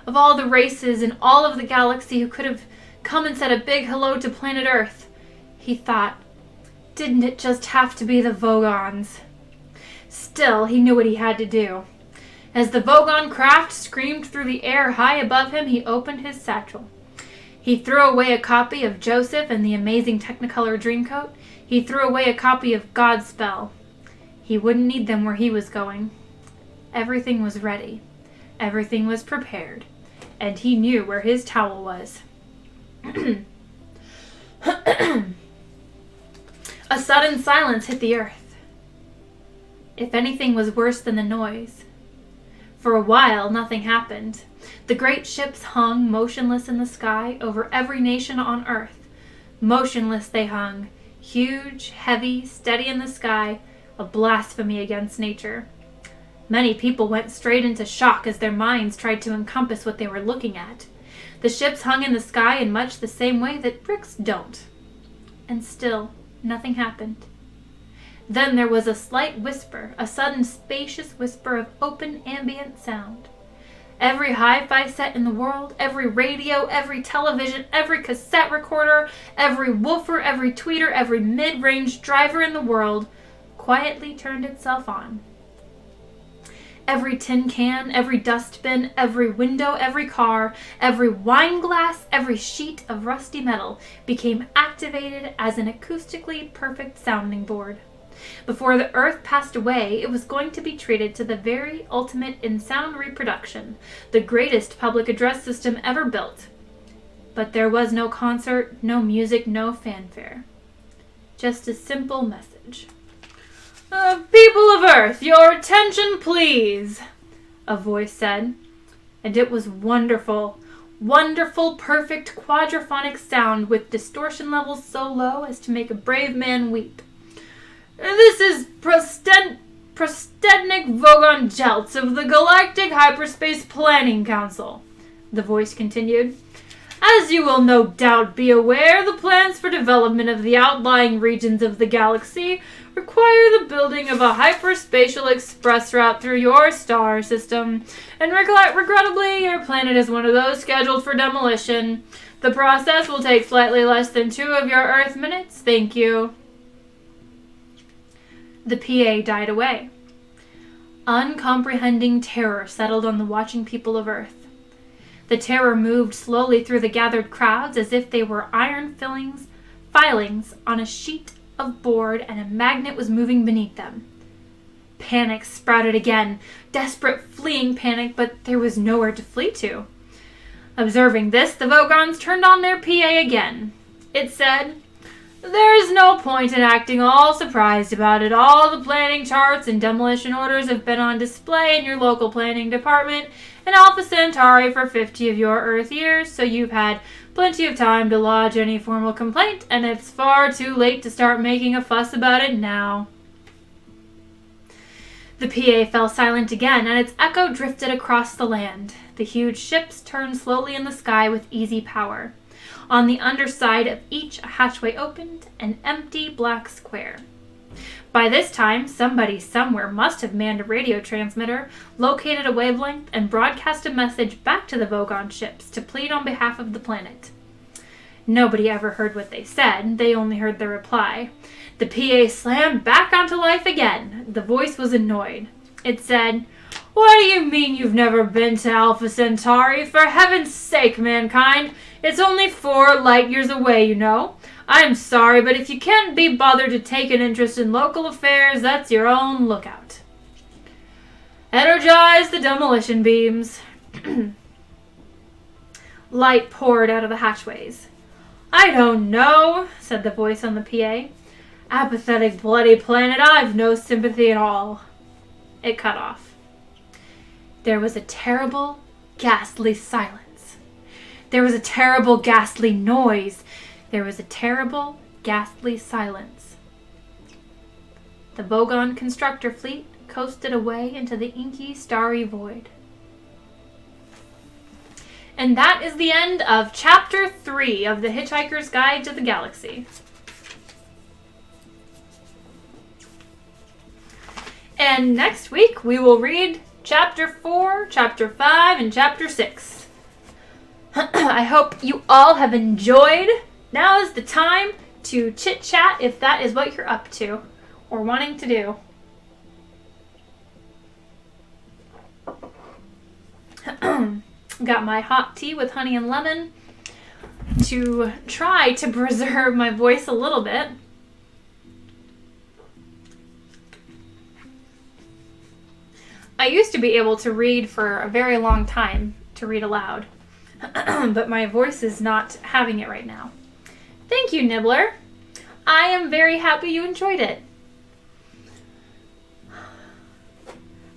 Speaker 1: Of all the races in all of the galaxy who could have come and said a big hello to planet Earth, he thought, didn't it just have to be the Vogons? Still, he knew what he had to do. As the Vogon craft screamed through the air high above him, he opened his satchel. He threw away a copy of Joseph and the Amazing Technicolor Dreamcoat. He threw away a copy of Godspell. He wouldn't need them where he was going. Everything was ready. Everything was prepared. And he knew where his towel was. A sudden silence hit the earth. If anything was worse than the noise. For a while, nothing happened. The great ships hung motionless in the sky over every nation on earth. Motionless they hung, huge, heavy, steady in the sky, a blasphemy against nature. Many people went straight into shock as their minds tried to encompass what they were looking at. The ships hung in the sky in much the same way that bricks don't. And still, nothing happened. Then there was a slight whisper, a sudden spacious whisper of open ambient sound. Every hi-fi set in the world, every radio, every television, every cassette recorder, every woofer, every tweeter, every mid-range driver in the world quietly turned itself on. Every tin can, every dustbin, every window, every car, every wine glass, every sheet of rusty metal became activated as an acoustically perfect sounding board. Before the earth passed away, it was going to be treated to the very ultimate in sound reproduction, the greatest public address system ever built. But there was no concert, no music, no fanfare. Just a simple message. "People of Earth, your attention, please," a voice said. And it was wonderful, wonderful, perfect quadraphonic sound with distortion levels so low as to make a brave man weep. "This is Prostednik Vogon Jeltz of the Galactic Hyperspace Planning Council," the voice continued. As you will no doubt be aware, the plans for development of the outlying regions of the galaxy require the building of a hyperspatial express route through your star system, and regrettably, your planet is one of those scheduled for demolition. The process will take slightly less than 2 of your Earth minutes. Thank you. The PA died away. Uncomprehending terror settled on the watching people of Earth. The terror moved slowly through the gathered crowds as if they were iron filings on a sheet of board and a magnet was moving beneath them. Panic sprouted again, desperate fleeing panic, but there was nowhere to flee to. Observing this, the Vogons turned on their PA again. It said, "There is no point in acting all surprised about it. All the planning charts and demolition orders have been on display in your local planning department in Alpha Centauri for 50 of your Earth years, so you've had plenty of time to lodge any formal complaint, and it's far too late to start making a fuss about it now." The PA fell silent again, and its echo drifted across the land. The huge ships turned slowly in the sky with easy power. On the underside of each, a hatchway opened, an empty black square. By this time, somebody somewhere must have manned a radio transmitter, located a wavelength, and broadcast a message back to the Vogon ships to plead on behalf of the planet. Nobody ever heard what they said. They only heard the reply. The PA slammed back onto life again. The voice was annoyed. It said, "What do you mean you've never been to Alpha Centauri? For heaven's sake, mankind! It's only 4 light years away, you know. I'm sorry, but if you can't be bothered to take an interest in local affairs, that's your own lookout. Energize the demolition beams." Light poured out of the hatchways. "I don't know," said the voice on the PA. "Apathetic, bloody planet, I've no sympathy at all." It cut off. There was a terrible, ghastly silence. There was a terrible, ghastly noise. There was a terrible, ghastly silence. The Vogon constructor fleet coasted away into the inky, starry void. And that is the end of Chapter 3 of The Hitchhiker's Guide to the Galaxy. And next week we will read Chapter 4, Chapter 5, and Chapter 6. I hope you all have enjoyed. Now is the time to chit-chat if that is what you're up to or wanting to do. Got my hot tea with honey and lemon to try to preserve my voice a little bit. I used to be able to read for a very long time, to read aloud, but my voice is not having it right now. Thank you, Nibbler. I am very happy you enjoyed it.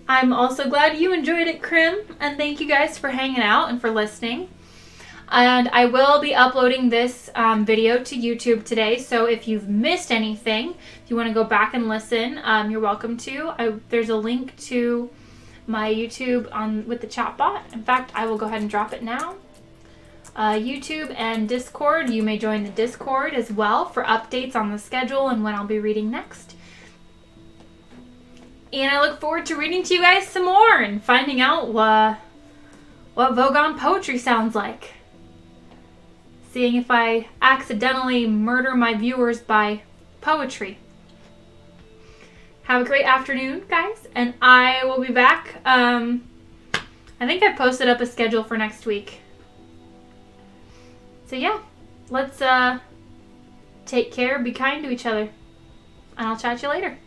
Speaker 1: I'm also glad you enjoyed it, Krim, and thank you guys for hanging out and for listening. And I will be uploading this video to YouTube today, so if you've missed anything, if you want to go back and listen, you're welcome to. There's a link to my YouTube with the chat bot. In fact, I will go ahead and drop it now. YouTube and Discord, you may join the Discord as well for updates on the schedule and when I'll be reading next. And I look forward to reading to you guys some more and finding out what Vogon poetry sounds like. Seeing if I accidentally murder my viewers by poetry. Have a great afternoon, guys, and I will be back. I think I posted up a schedule for next week. So yeah, let's take care, be kind to each other, and I'll chat to you later.